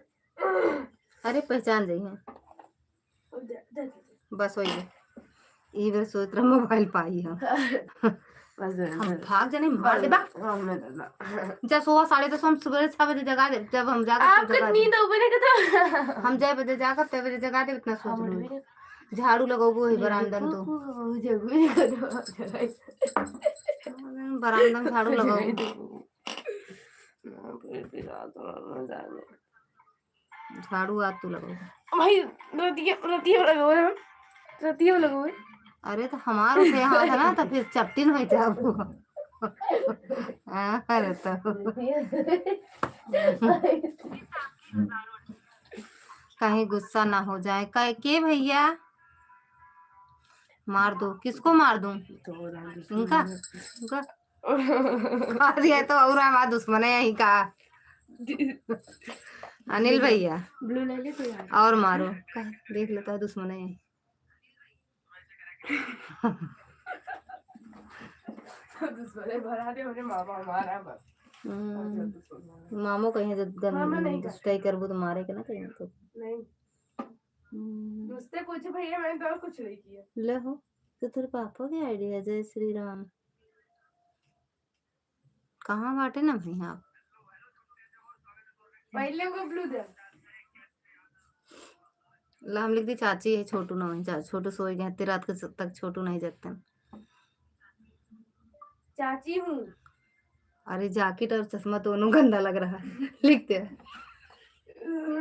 अरे पहचान जाइए, बस वही है। ये बार सोच रहा मोबाइल पाई है। हम भाग जाने मार दे बा। जब 10:30 हम सुबह 6 बजे जगा दे। जब हम जाकर आपका नींद ऊपर है तो हम 6 बजे जाकर 6 बजे जगा दे। इतना सोच लो, झाड़ू लगाओ ही बरामदा में। तो बरामदा में झाड़ू लगाओ, झाड़ू आज तू लगाओ भाई। रतिया लगाओ। अरे तो हमारे से यहाँ था ना, तो फिर चपटिन हो जाओ। अरे तो कहीं गुस्सा ना हो जाए। कहे के भैया मार दो, किसको मार दूं? इनका खा दिया तो और हमारा दुश्मन है यहीं का। अनिल भैया ब्लू ले ले तो यार, और मारो, देख लेता है दुश्मन है यहीं। भरा दे उन्हें मामा मारा बस। मामो कहीं दुष्टाई करबो तो मारे के ना कहीं तो नहीं। मुझसे पूछे भैया, मैंने तो कुछ नहीं किया। ले हो तो तेरे पापा की आईडी है जय श्री राम। कहाँ बांटे ना भाई आप? पहले को ब्लू दे। ला हम लिख दी चाची है, छोटू ना वही छोटू सोए गए इतनी रात के तक, छोटू नहीं जगते। चाची हूँ। अरे जैकेट और चश्मा दोनों गंदा लग रहा है। लिखते हैं।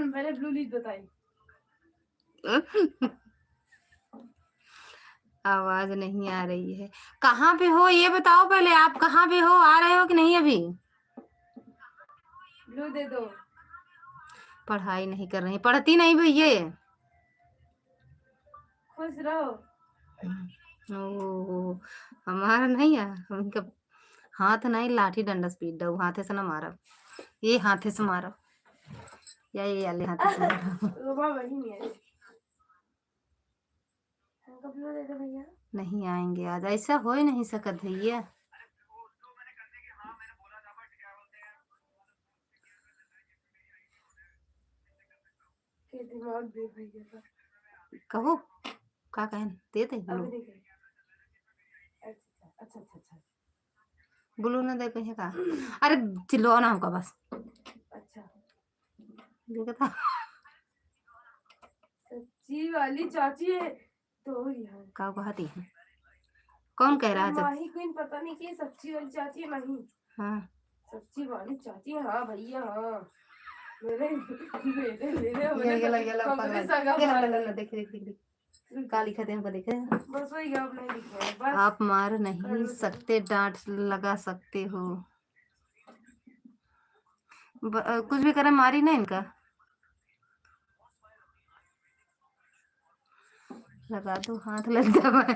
मैंने ब्लू लीड बताई। आवाज नहीं आ रही है। कहाँ पे हो ये बताओ पहले, आप कहाँ पे हो, आ रहे हो कि नहीं अभी? ब्लू दे दो। पढ़ाई नहीं कर रही, पढ़ती नहीं भैया। खुश रहो। ओ हमारा नहीं है, उनका हाथ नहीं, लाठी डंडा स्पीड दो, हाथे से ना मारो, ये हाथे से मारो या ये वाले हाथे से मारो। रोबा वही नहीं है। हमको ब्लू दे दो भैया। नहीं आएंगे आज, ऐसा हो ही नहीं सकत भैया। के दिमाग दे भैया का। कहो का कहन दे दे अभी ब्लू। नहीं करें। अच्छा अच्छा अच्छा अच्छा। ब्लू ना दे कहे का। अरे चिल्लो ना हमका बस। अच्छा देखा था। सच्ची वाली चाची है तो यार। का कहती है, कौन कह रहा है माही क्वीन पता नहीं कि सच्ची वाली चाची है नहीं। हाँ सच्ची वाली चाची है, हाँ भैया हाँ। मेरे मेरे मेरे ये लो हमने सगा ये मार। लो देख देख देख देख का लिखा थे हमको देखे। बस वही आप नहीं लिखा है बस। आप मार नहीं सकते, डांट लगा सकते हो। कुछ भी करे मारी ना इनका। लगा दो हाथ लग जाए।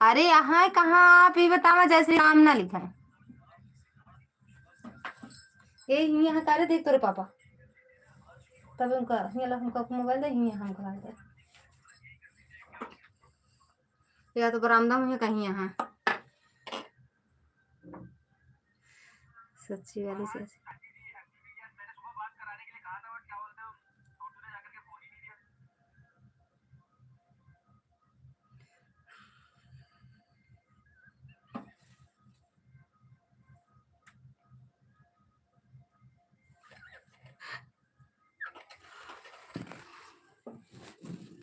अरे यहाँ कहाँ, आप ही बताओ, जय श्री राम ना लिखा है। ये यहाँ तारे देख तोरे पापा, तब उनका यहाँ हमका मोबाइल दे, यहाँ हमका दे, या तो बरामदा में कहीं यहाँ। सच्ची वाली से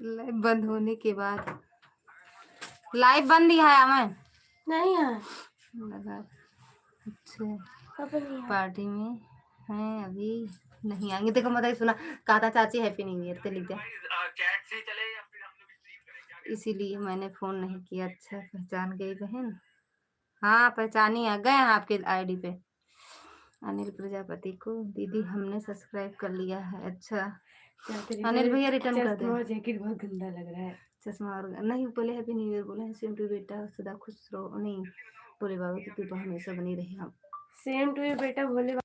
लाइव बंद होने के बाद, लाइव बंद ही है मैं नहीं है लगा। अच्छा कब नहीं है। पार्टी में है अभी नहीं आएंगे। देखो मतलब सुना कहा था चाची हैप्पी न्यू ईयर तो लिख दिया, चैट से चले या फिर हम लोग स्ट्रीम करें? इसीलिए मैंने फोन नहीं किया। अच्छा पहचान गई बहन, हाँ पहचानी आ गए हैं आपके आईडी पे। अनिल प्रजापति को दीदी हमने सब्सक्राइब कर लिया है। अच्छा अनिल भैया रिटर्न कर दे। जैकेट बहुत गंदा लग रहा है। चश्मा और नहीं बोले हैप्पी न्यू ईयर बोले हैं। सेम टू बेटा सदा खुश रहो, नहीं बोले बाबा की कृपा हमेशा बनी रहे। हम सेम टू यू बेटा भोले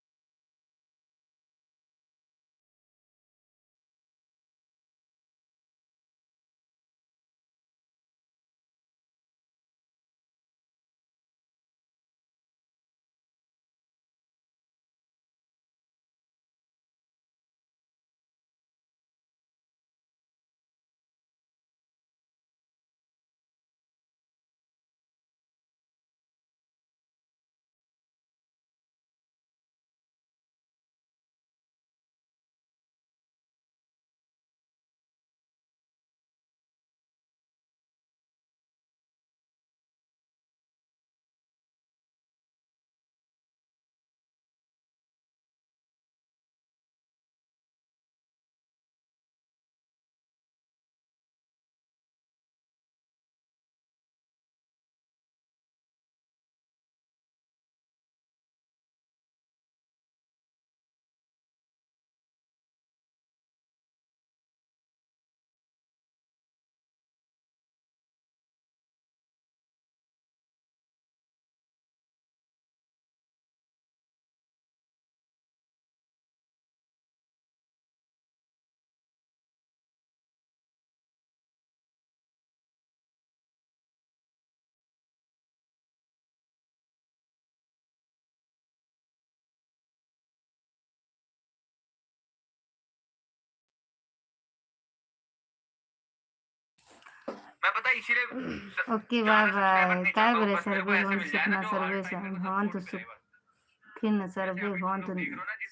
मैं पता है इसीलिए ओके बाय बाय काय बरे सर्वे भवन सुखना सर्वे भवंतु सुखिन सर्वे भवंतु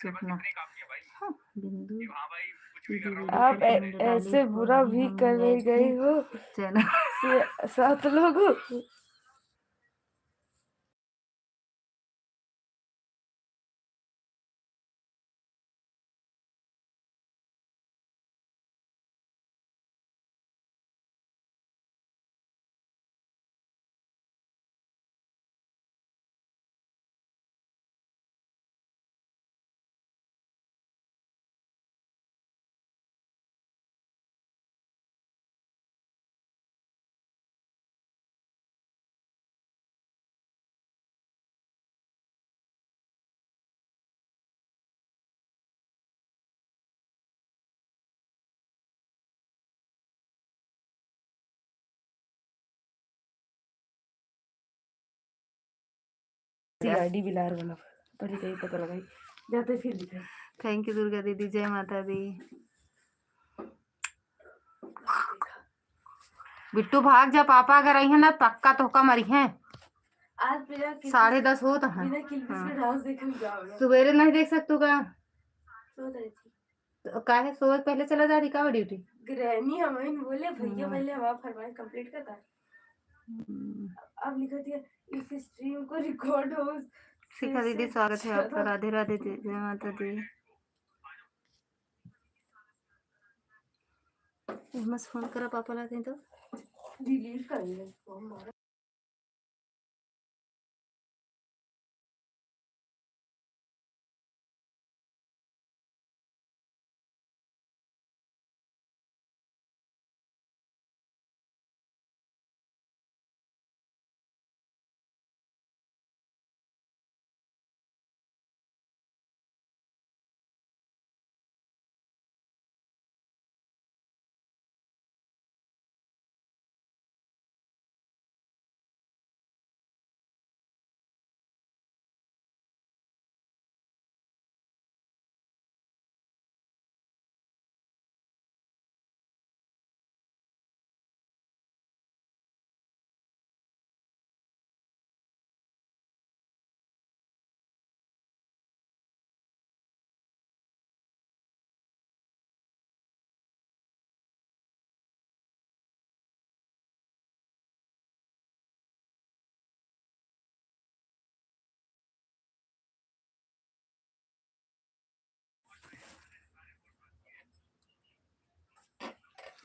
सुखना बिंदु दीदी वीडियो आप पर कमेंट डाली ऐसे हो बुरा रही भी हूँ कर मैं गई हो चलो 7 लोगों आईडी भी लार बना पहले कहीं पता लगाई जाते फिर दिखाई थैंक यू दुर्गा दीदी जय माता दी बिट्टू भाग जा पापा अगर आई है ना पक्का तो का मरी है आज बिना 10:30 हो तो है बिना किलबिस के डांस देखने जाओगे सवेरे नहीं देख सकतू का सो रही थी तो का है सो पहले चला जा रही का ड्यूटी ग्रैनी हमें बोले भैया पहले हमारा फरमाइश कंप्लीट करता अब लिखा दिया इस स्ट्रीम को रिकॉर्ड हो शिखा दीदी स्वागत है आपका राधे राधे जय माता दी मस्त फोन करा पापा लाते तो डिलीट कर ले हमारा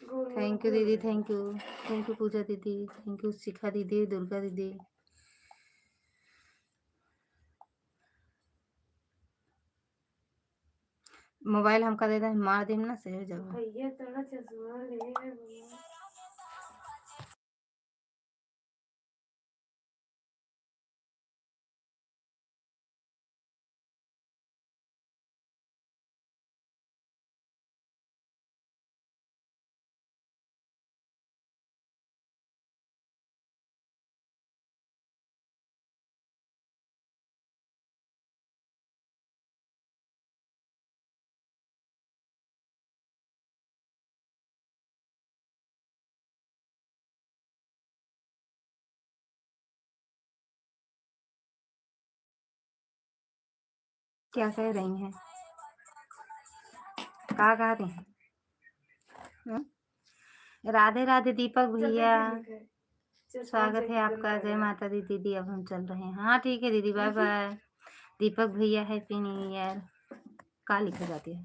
थैंक यू दीदी थैंक यू पूजा दीदी थैंक यू शिखा दीदी दुर्गा दीदी मोबाइल हमका दे दे मार देम ना से जब भैया थोड़ा चश्मा ले क्या कह रही हैं कहा कह रही हैं हम्म? राधे राधे दीपक भैया स्वागत है आपका जय माता दी दीदी अब हम चल रहे हैं हाँ ठीक है दीदी बाय बाय दीपक भैया हैप्पी न्यू ईयर का लिखा जाती है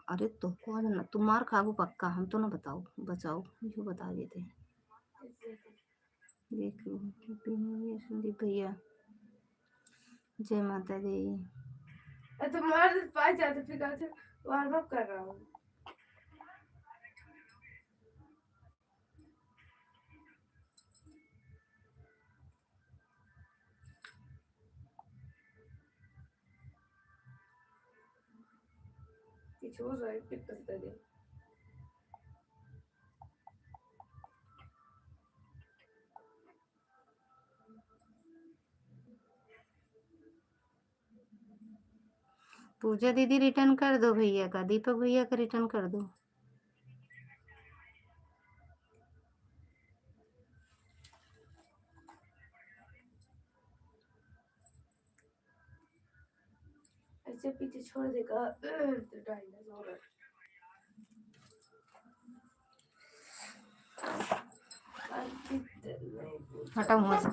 अरे तो कौन ना तुम मार खाओ पक्का, हम तो ना बताओ बचाओ, जो बता देते हैं। देख लो संदीप भैया, जय माता दी। तुम्हारे पास जाते फिर कहा से वार्म अप कर रहा हूँ। छोड़ रहा है कितना दे पूजा दीदी रिटर्न कर दो भैया का, दीपक भैया का रिटर्न कर दो। ऐसे पीछे छोड़ देगा तो डायनासोर हटा मुँह से,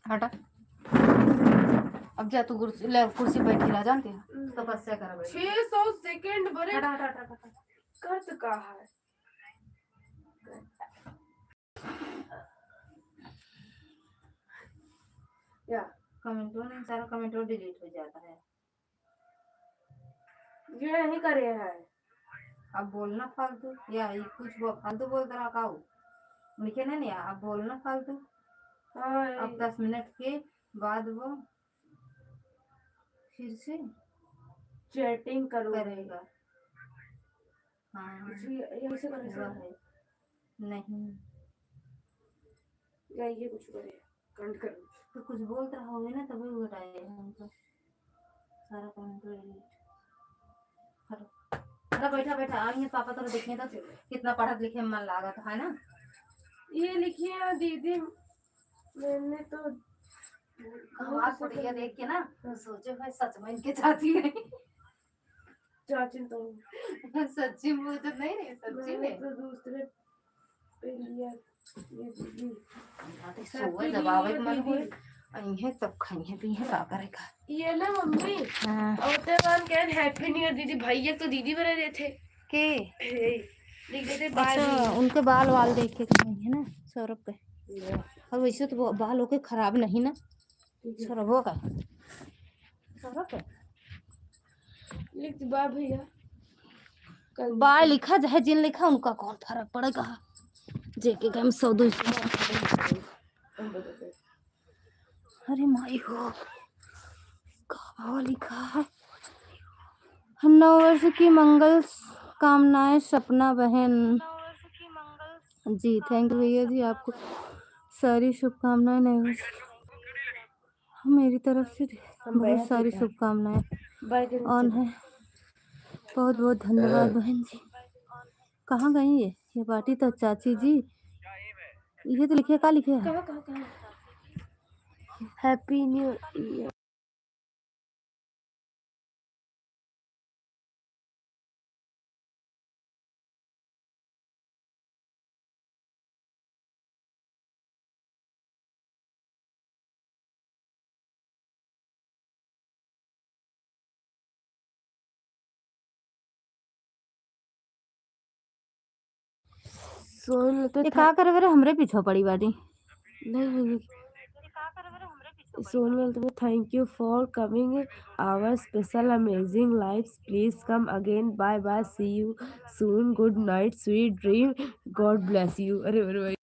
हटा। अब जा तू कुर्सी ले, कुर्सी बैठी रह, जानती है तपस्या कर। 600 सेकंड बड़े हटा हटा हटा हटा। कर चुका है। या कमेंटो नहीं, सारा कमेंटो डिलीट हो जाता है। ये नहीं करे हैं। अब बोलना फालतू, या ये कुछ फालतू बोल रहा काऊ लिखे नहीं, अब बोलना फालतू। अब 10 मिनट के बाद वो फिर से चैटिंग करेगा। हाँ ऐसे हुआ है नहीं, या ये कुछ करे कंट कर तो कुछ बोल रहा होगा ना तभी वो हटाएगा हमको सारा कमेंट डिलीट करो। बैठा बैठा आएंगे पापा तो देखने तो कितना पढ़त लिखे में मन लगा था, है ना। ये लिखिए दीदी, मैंने तो आवाज पड़िया देख के ना सोचे भाई सच में इनके चाची नहीं, चाची तो सच्ची बोल तो नहीं रही, सच्ची में तो दूसरे पे लिया ये दीदी सुबह जब आवे मन हो अइहे तब खाइए पिए का करेगा। ये ना मम्मी और तेवन के हैप्पी न्यू ईयर दीदी भैया तो दीदी बना रहे थे के लिख देते बाल अच्छा उनके बाल वाल देख के खाएंगे ना सौरभ पे। और वैसे तो बाल होके खराब नहीं ना सौरभ का, सौरभ पे लिख बा भैया बाल लिखा चाहे जिन लिखा उनका कौन फर्क पड़ेगा, जेके हम 100-200। अरे माई हो कहाँ लिखा है। 9 वर्ष की मंगल कामनाएं सपना बहन जी। थैंक यू भैया जी, आपको सारी शुभकामनाएं। नए वर्ष मेरी तरफ से बहुत सारी शुभकामनाएं ऑन है। बहुत बहुत धन्यवाद बहन जी। कहाँ गई ये बाटी तो चाची जी, ये तो लिखे का लिखे है हैप्पी न्यू ईयर। सोन तो ये का करे बेरे हमरे पीछे पड़ी बाटी। नहीं सोनल तुम्हें thank you for coming our special amazing lives please come again bye bye see you soon good night sweet dream God bless you. अरे अरे भाई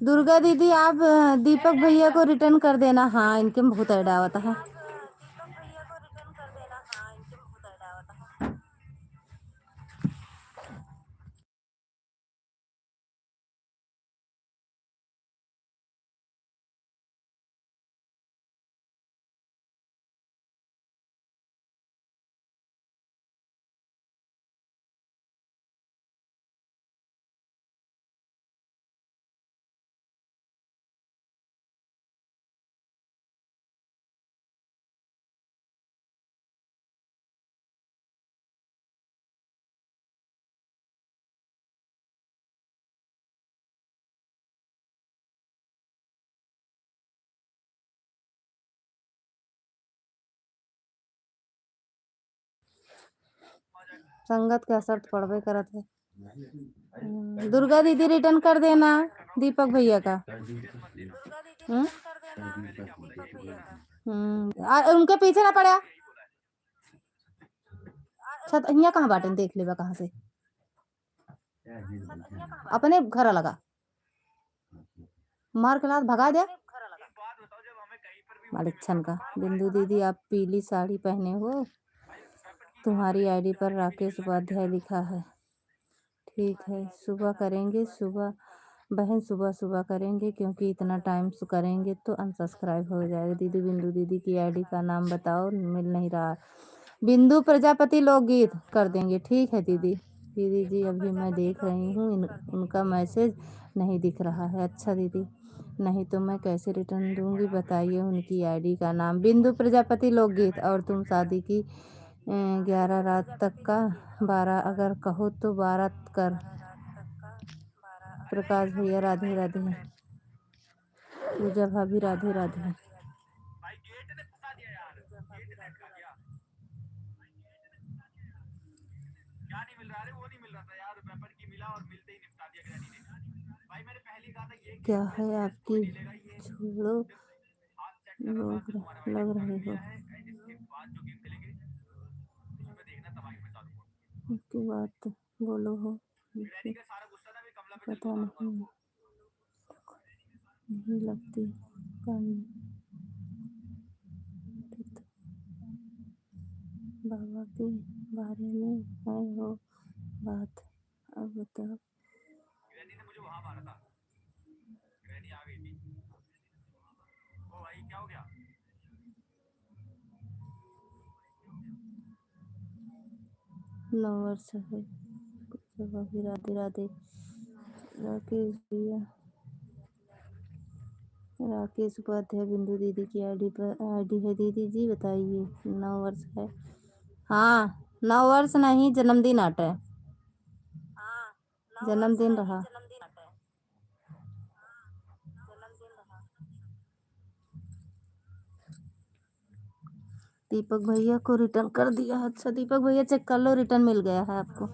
दुर्गा दीदी आप दीपक भैया को रिटर्न कर देना। हाँ इनके में बहुत ऐड आवता है। संगत का शर्त पड़बे करत है। दुर्गा दीदी रिटर्न कर देना दीपक भैया का। उनके पीछे ना पड़ा। छत यहाँ कहाँ बाटन देख लेबा कहाँ से अपने घर लगा मार के लात भगा दे मालिक छन का। बिंदु दीदी आप पीली साड़ी पहने हो, तुम्हारी आईडी पर राकेश उपाध्याय लिखा है। ठीक है सुबह करेंगे, सुबह बहन सुबह सुबह करेंगे क्योंकि इतना टाइम से करेंगे तो अनसब्सक्राइब हो जाएगा। दीदी बिंदु दीदी की आईडी का नाम बताओ, मिल नहीं रहा। बिंदु प्रजापति लोकगीत कर देंगे। ठीक है दीदी। दीदी जी अभी मैं देख रही हूँ उनका मैसेज नहीं दिख रहा है। अच्छा दीदी नहीं तो मैं कैसे रिटर्न दूंगी, बताइए उनकी आईडी का नाम। बिंदु प्रजापति लोकगीत। और तुम शादी की 11 रात तक का 12 अगर कहो तो 12 कर। प्रकाश भैया राधे राधे। पूजा भाभी राधे राधे। क्या है आपकी छोड़ो लोग लग रहे हो की बात बोलो हो पता नहीं लगती बाबा के बारे में है वो बात। अब बताओ नौ वर्ष है। भाभी राधे राधे। राकेश भैया राकेश उपाध्याय बिंदु दीदी की आईडी है। दीदी जी बताइए 9 वर्ष है। हाँ 9 वर्ष नहीं जन्मदिन आट है। जन्मदिन रहा। दीपक भैया को रिटर्न कर दिया। अच्छा दीपक भैया चेक कर लो, रिटर्न मिल गया है आपको।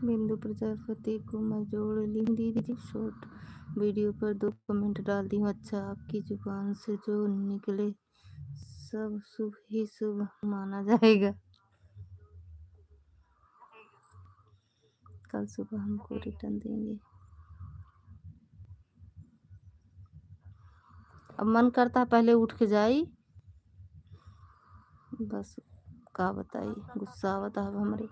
बिंदु प्रजापति को मैं जोड़ ली दीदी जी। शॉर्ट वीडियो पर 2 कमेंट डाल दी हूँ। अच्छा, आपकी जुबान से जो निकले सब शुभ ही शुभ माना जाएगा। कल सुबह हमको रिटर्न देंगे। अब मन करता है पहले उठ के जाई, बस का बताई, गुस्सा आवता है हमरे।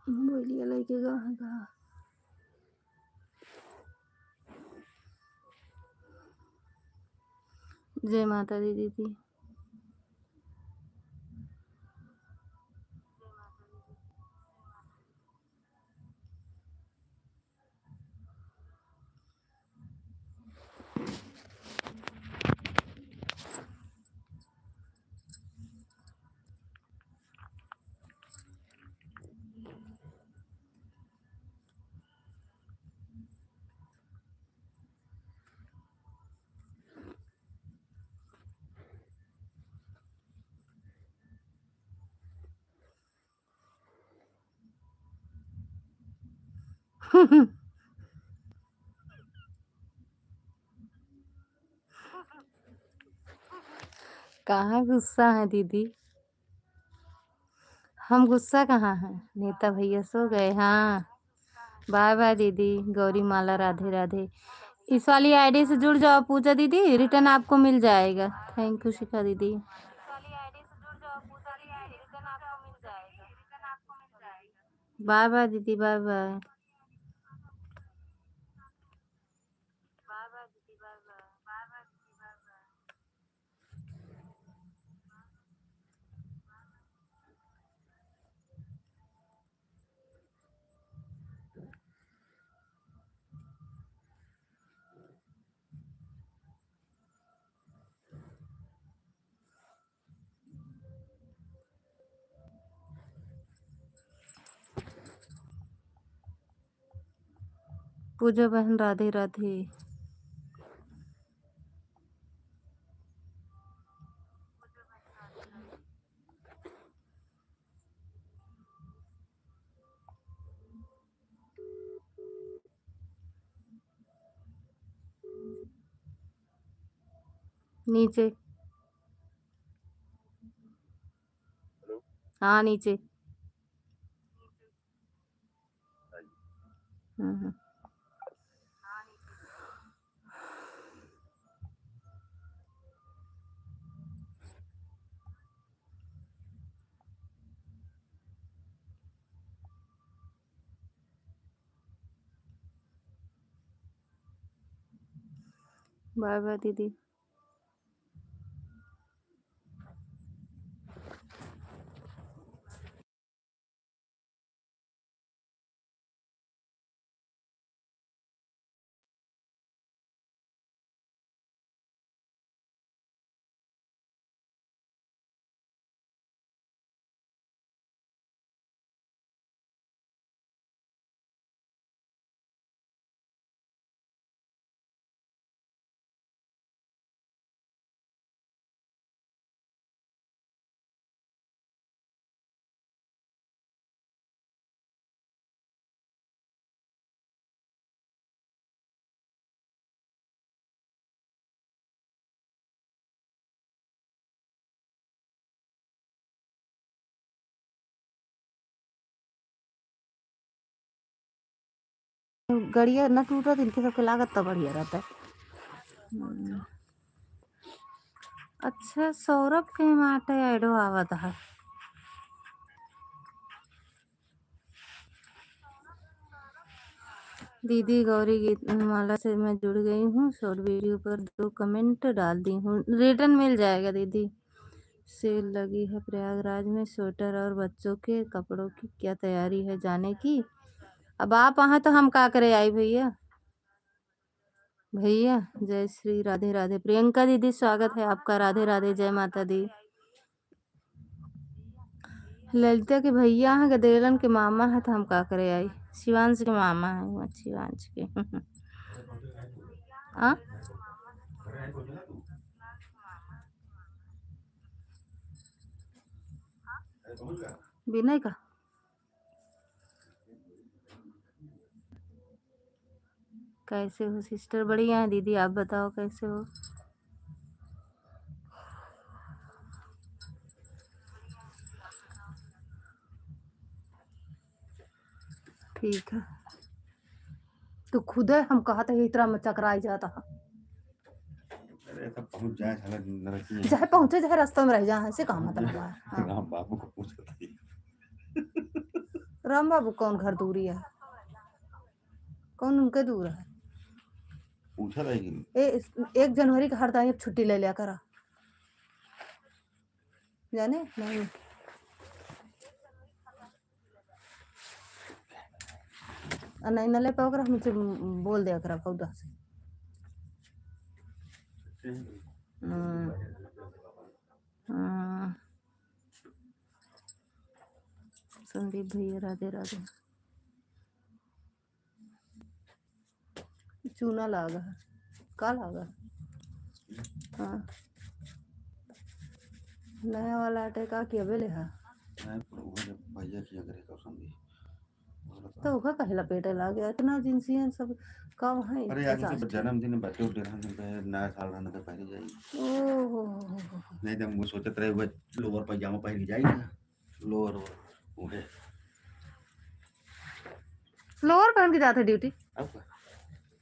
बोलिए लेके गा। जय माता दी दीदी। कहाँ गुस्सा है दीदी? हम गुस्सा कहाँ हैं? नेता भैया सो गए। हाँ, बाय बाय दीदी। गौरी माला, राधे राधे। इस वाली आईडी से जुड़ जाओ पूजा दीदी, रिटर्न आपको मिल जाएगा। थैंक यू शिखा दीदी। बाय बाय दीदी, बाय बाय। पूजा बहन राधे राधे। नीचे। हाँ नीचे। हम्म। बाय बाय दीदी। गड़िया न टूटा तो इनके सबके लागत तो बढ़िया रहता है। अच्छा, सौरभ के माटे ऐडो आवत है। दीदी गौरी गीत माला से मैं जुड़ गई हूँ। शॉर्ट वीडियो पर 2 कमेंट डाल दी हूँ, रिटर्न मिल जाएगा दीदी। सेल लगी है प्रयागराज में। स्वेटर और बच्चों के कपड़ों की क्या तैयारी है जाने की? अब आप आए तो हम का करे आई भैया। भैया जय श्री राधे राधे। प्रियंका दीदी स्वागत है आपका। राधे राधे, जय माता दी। ललिता के भैया हैं, गदेलन के मामा है तो हम का करे आई। शिवांश के मामा है, शिवांश के। हाँ विनय का कैसे हो सिस्टर? बढ़िया है दीदी, आप बताओ कैसे हो? ठीक है। तो खुद है हम कहा था इतना में चकराई जाता। अरे सब पहुंच जाए साला नरकी चाहे पहुंचे चाहे रास्ते में रह जाए, ऐसे काम मतलब है। हाँ। राम बाबू को पूछ बताइए। राम बाबू कौन घर दूरी है? कौन उनके दूर है? पूछा था कि 1 जनवरी का हर टाइम छुट्टी ले लिया करा, जाने नहीं। नहीं न ले पाओ कर मुझे बोल दिया करा पौधा से। संदीप भैया राधे राधे। चूना लागा है का लागा? हाँ नया वाला आटे का किया बेले है भैया किया करे तो समझी तो ओका कहला पेटे ला गया इतना जिनसियन सब का है। अरे आज तो जन्मदिन बच्चे उठे रहने पे नया साल रहने तो पहले जाएगी। ओहो नहीं तो मुझे सोचत रहे हुए लोअर पजामा पहन जाएगी लोअर वो है लोअर पहन के जाते ड्यूटी। अब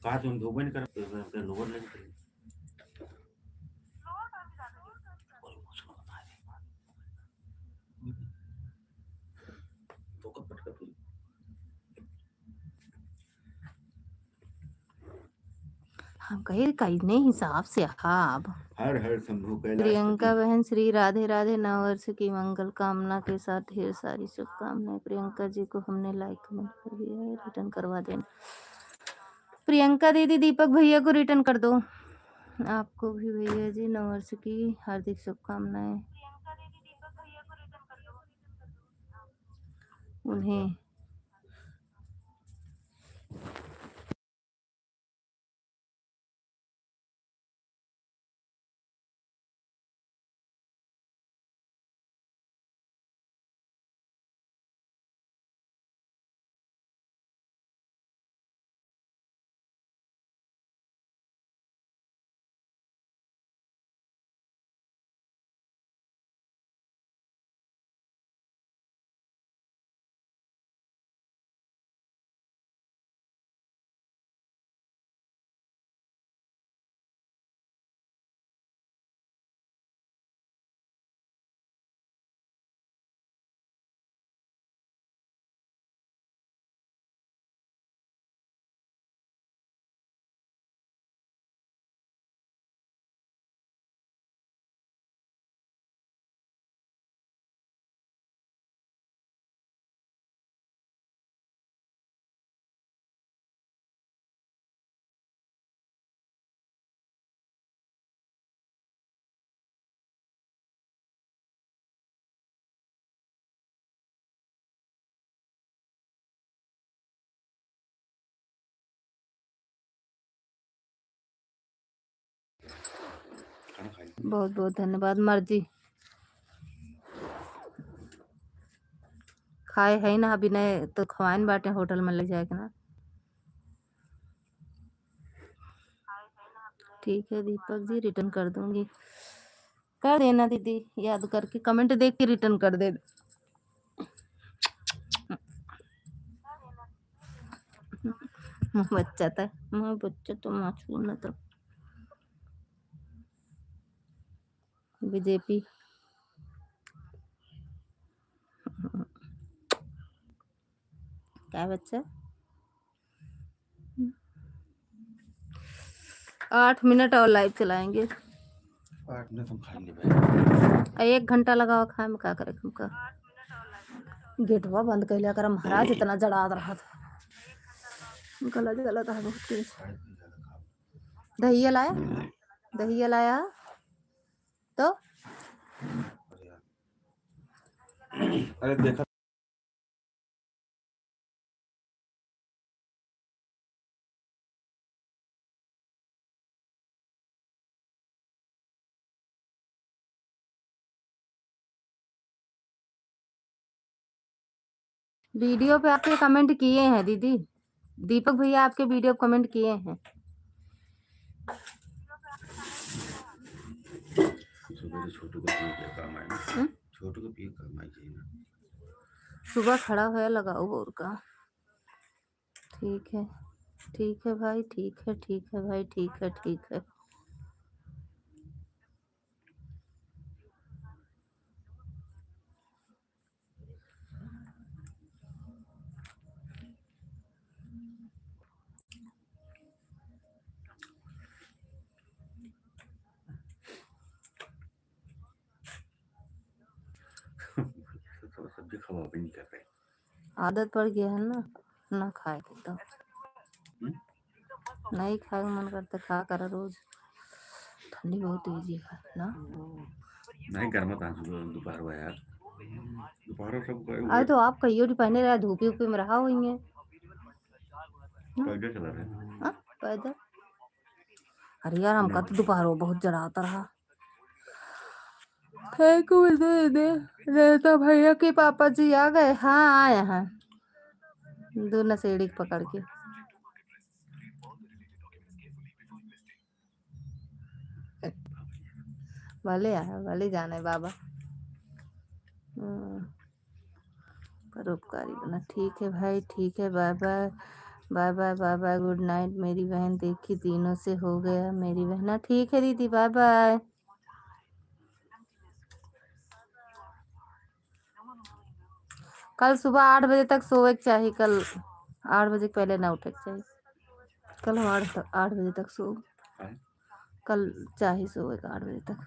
कहा तुम धोबे नहीं कर लोअर लेके तो कब पटका हम कहे कहने हिसाब से आप हर हर शंभु कैलाश प्रियंका बहन श्री राधे राधे नव वर्ष की मंगल कामना के साथ ढेर सारी शुभकामनाएं। प्रियंका जी को हमने लाइक कमेंट कर दिया है, रिटर्न करवा देना। प्रियंका दीदी दीपक भैया को रिटर्न कर दो। आपको भी भैया जी नव वर्ष की हार्दिक शुभकामनाएं। उन्हें बहुत बहुत धन्यवाद। मर्जी खाए है ना अभी नहीं तो खवाइन बाटे होटल में ले जाएगा ना। ठीक है दीपक जी रिटर्न कर दूंगी। कर देना दीदी याद करके कमेंट देख के रिटर्न कर दे। बच्चा था मैं बच्चा तो माछू न तो बीजेपी क्या बच्चा 8 मिनट और लाइव चलाएंगे। 8 मिनट हम खा ले 1 घंटा लगाओ खाए में का करे हमका। गेटवा बंद कर लिया कर महाराज इतना जड़ा रहा था गला जला था बहुत तेज। दहिया लाया दहिया लाया तो अरे देखा वीडियो पे आपके कमेंट किए हैं दीदी, दीपक भैया आपके वीडियो पे कमेंट किए हैं। सुबह से छोटू का पिए क्या काम आए ना, छोटू का पिए काम आई चाहिए ना। सुबह खड़ा होया लगाओ और का। ठीक है भाई, ठीक है भाई, ठीक है। तो सब्जी खवा भी नहीं कर रहे। आदत पड़ गया है ना खाए तो नहीं खाए मन करता खा कर रोज। ठंडी बहुत तेजी है ना। नहीं गर्म था दोपहर हुआ यार, दोपहर सब अरे तो आप कहियो पहने रहा धूपी उपी में रहा हुई है पैदल चला रहे। पैदल। अरे यार हमका तो दोपहर बहुत जराता रहा। रेता भैया के पापा जी आ गए। हाँ आए हैं, दो नशेड़ी पकड़ के। भले आए, भले जाने बाबा। परोपकारी बना। ठीक है भाई, ठीक है। Bye bye bye bye bye bye, good night मेरी बहन। देखी तीनों से हो गया मेरी बहना। ठीक है दीदी, बाय बाय। कल सुबह 8 बजे तक सोए के चाहिए। कल 8 बजे पहले ना उठे के चाहिए। कल हम 8 बजे तक सो। कल चाहिए सोए का 8 बजे तक।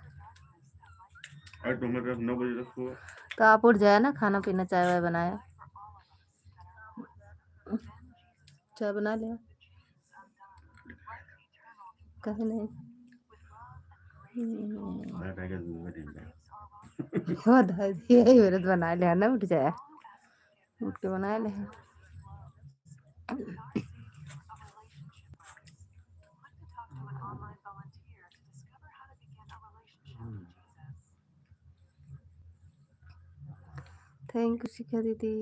आज तो मैं 9 बजे तक सो। तो आप उठ जाए ना, खाना पीना चाय वाय बनाया। चाय बना लिया कहीं नहीं। यही मेरे तो बना लिया ना, उठ जाए उठ के बना ले। थैंक यू शिखा दीदी।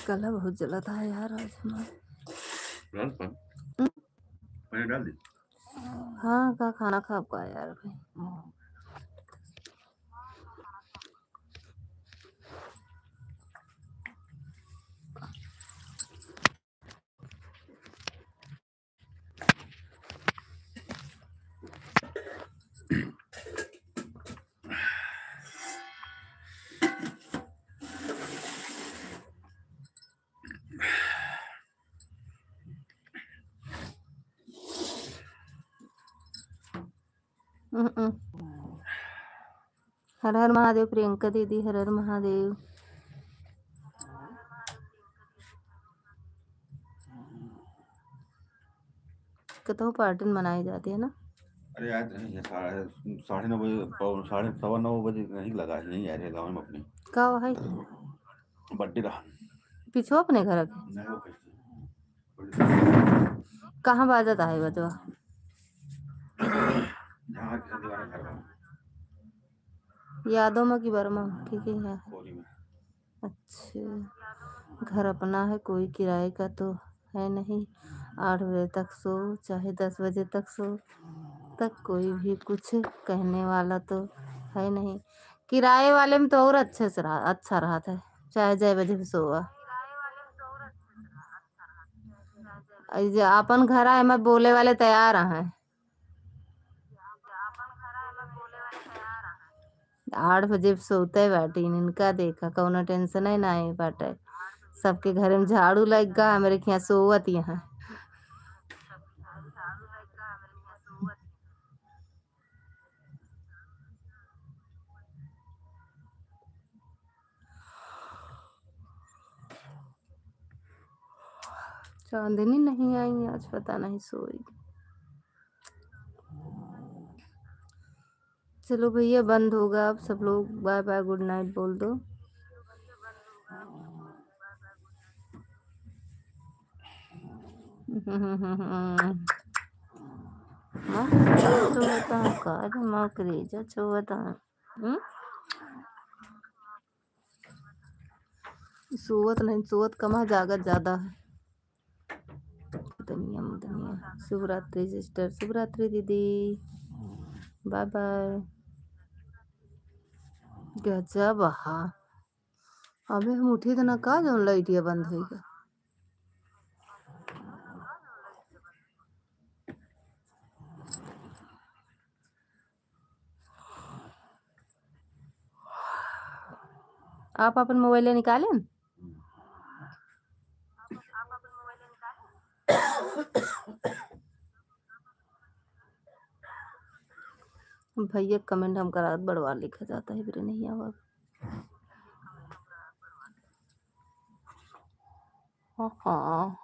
गला बहुत जला था यार आज हमारा। मैंने डाल दी। हाँ का खाना खा का यार भाई। हर हर महादेव प्रियंका दीदी, हर हर महादेव। कतहु पार्टी मनाई जाती है ना। अरे यार 9:30 बजे 9:15 नहीं लगा यहीं आ रहे गाँव में अपने। का है बर्थडे रहा पीछो अपने घर के। कहाँ बाजता है बजवा। यादों में की वर्मा ठीक है। अच्छा घर अपना है, कोई किराए का तो है नहीं। 8 बजे तक सो चाहे 10 बजे तक सो, तक कोई भी कुछ कहने वाला तो है नहीं। किराए वाले में तो और अच्छे से अच्छा रहा था, चाहे जय बजे भी सोआ। अपन घर आए मैं बोले वाले तैयार हैं। 8 बजे सोते बाटी इनका देखा कौनो टेंशन ही नहीं बाटे। सबके घर में झाड़ू लग गया, मेरे यहाँ सोवत यहाँ। चांदनी नहीं आई आज, पता नहीं सोई। चलो भैया बंद होगा अब, सब लोग बाय बाय गुड नाइट बोल दो। सोवत नहीं, सोवत कम है, जागत ज्यादा है। दुनिया में दुनिया। शुभ रात्रि सिस्टर, शुभ रात्रि दीदी, बाय बाय। गजब हा, अबे हम उठी तो ना का जौन लाइटिया बंद होई। आप अपन मोबाइल निकालें। भैया कमेंट हम करा बड़वा लिखा जाता है, फिर नहीं आवा। हाँ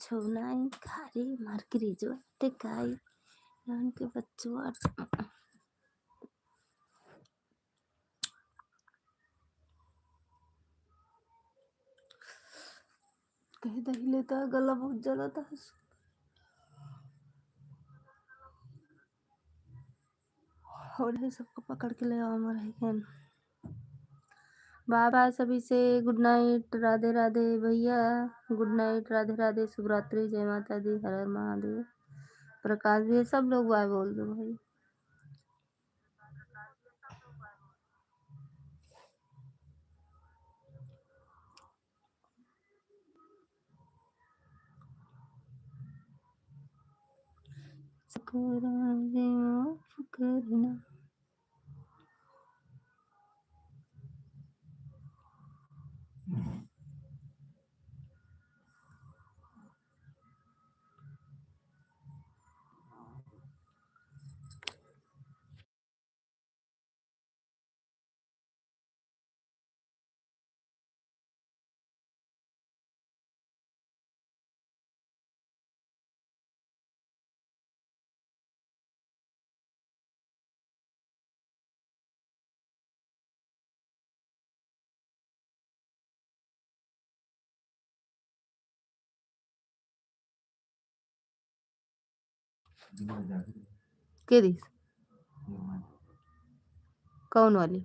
छोनाई खारी मरकरी जो टिकाई यहाँ के बच्चों कह दही लेता है, गला बहुत जलाता है। और ये सबको पकड़ के ले आओ हमारे। बाय बाय सभी से, गुड नाइट, राधे राधे भैया, गुड नाइट, राधे राधे, शुभ रात्रि, जय माता दी, हर हर महादेव। प्रकाश भी, सब लोग बाय बोल दो भाई। करना के दी कौन वाली?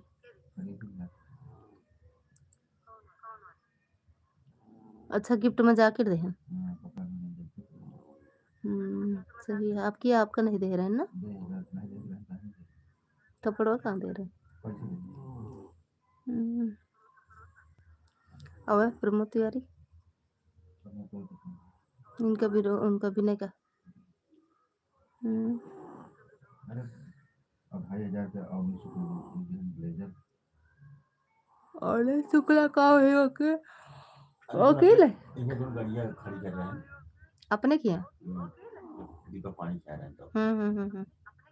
अच्छा गिफ्ट में जाके दे हैं। सही है, आपकी आपका नहीं दे रहे हैं ना? कपड़ों कहाँ दे रहे हैं? और प्रमोद तिवारी इनका भी उनका भी नहीं का। और शुक्ला का है ओके ओके ले खड़ी कर रहे हैं अपने किया। दीपक पानी चाह रहे हैं तो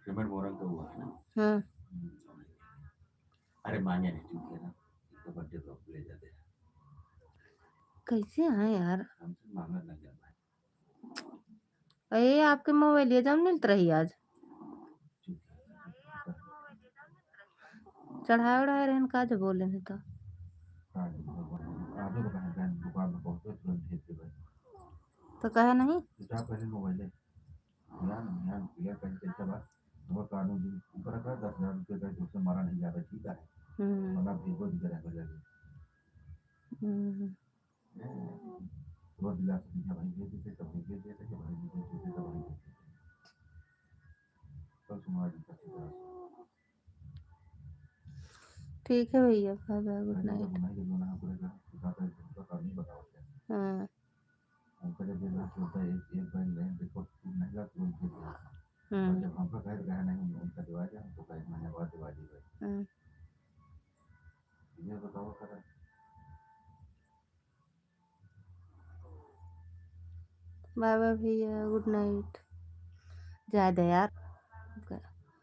पेमेंट बोल रहे तो हुआ है ना। अरे मांगे नहीं चूक है ना, इसका बर्थडे तो ले जाते हैं। कैसे हैं यार, हमसे मांगना लग जाता है। अरे आपके मोबाइल ये जम मिलत रही आज चढ़ाए उड़ाए रहन का जो बोले नहीं तो कहे नहीं मोबाइल ऊपर रखा 10,000 रुपये का, उससे मारा नहीं जा रहा, ठीक है और आप देखो दिख रहा है वो दिला सकते भाई ये देते सब ये देते कि भाई ये देते सब भाई देते तो तुम्हारी तरह ठीक है भैया, बाय बाय, गुड नाइट। हाँ हमको जब ये लास्ट होता है एक बार लें देखो नहीं ला तो और जब हमको कहे गया नहीं उनका दिवाली हमको कहे महीने बाद दिवाली है ये बताओ सर बाय बाय भैया, गुड नाइट। जा दे यार,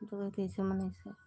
तो कैसे मने से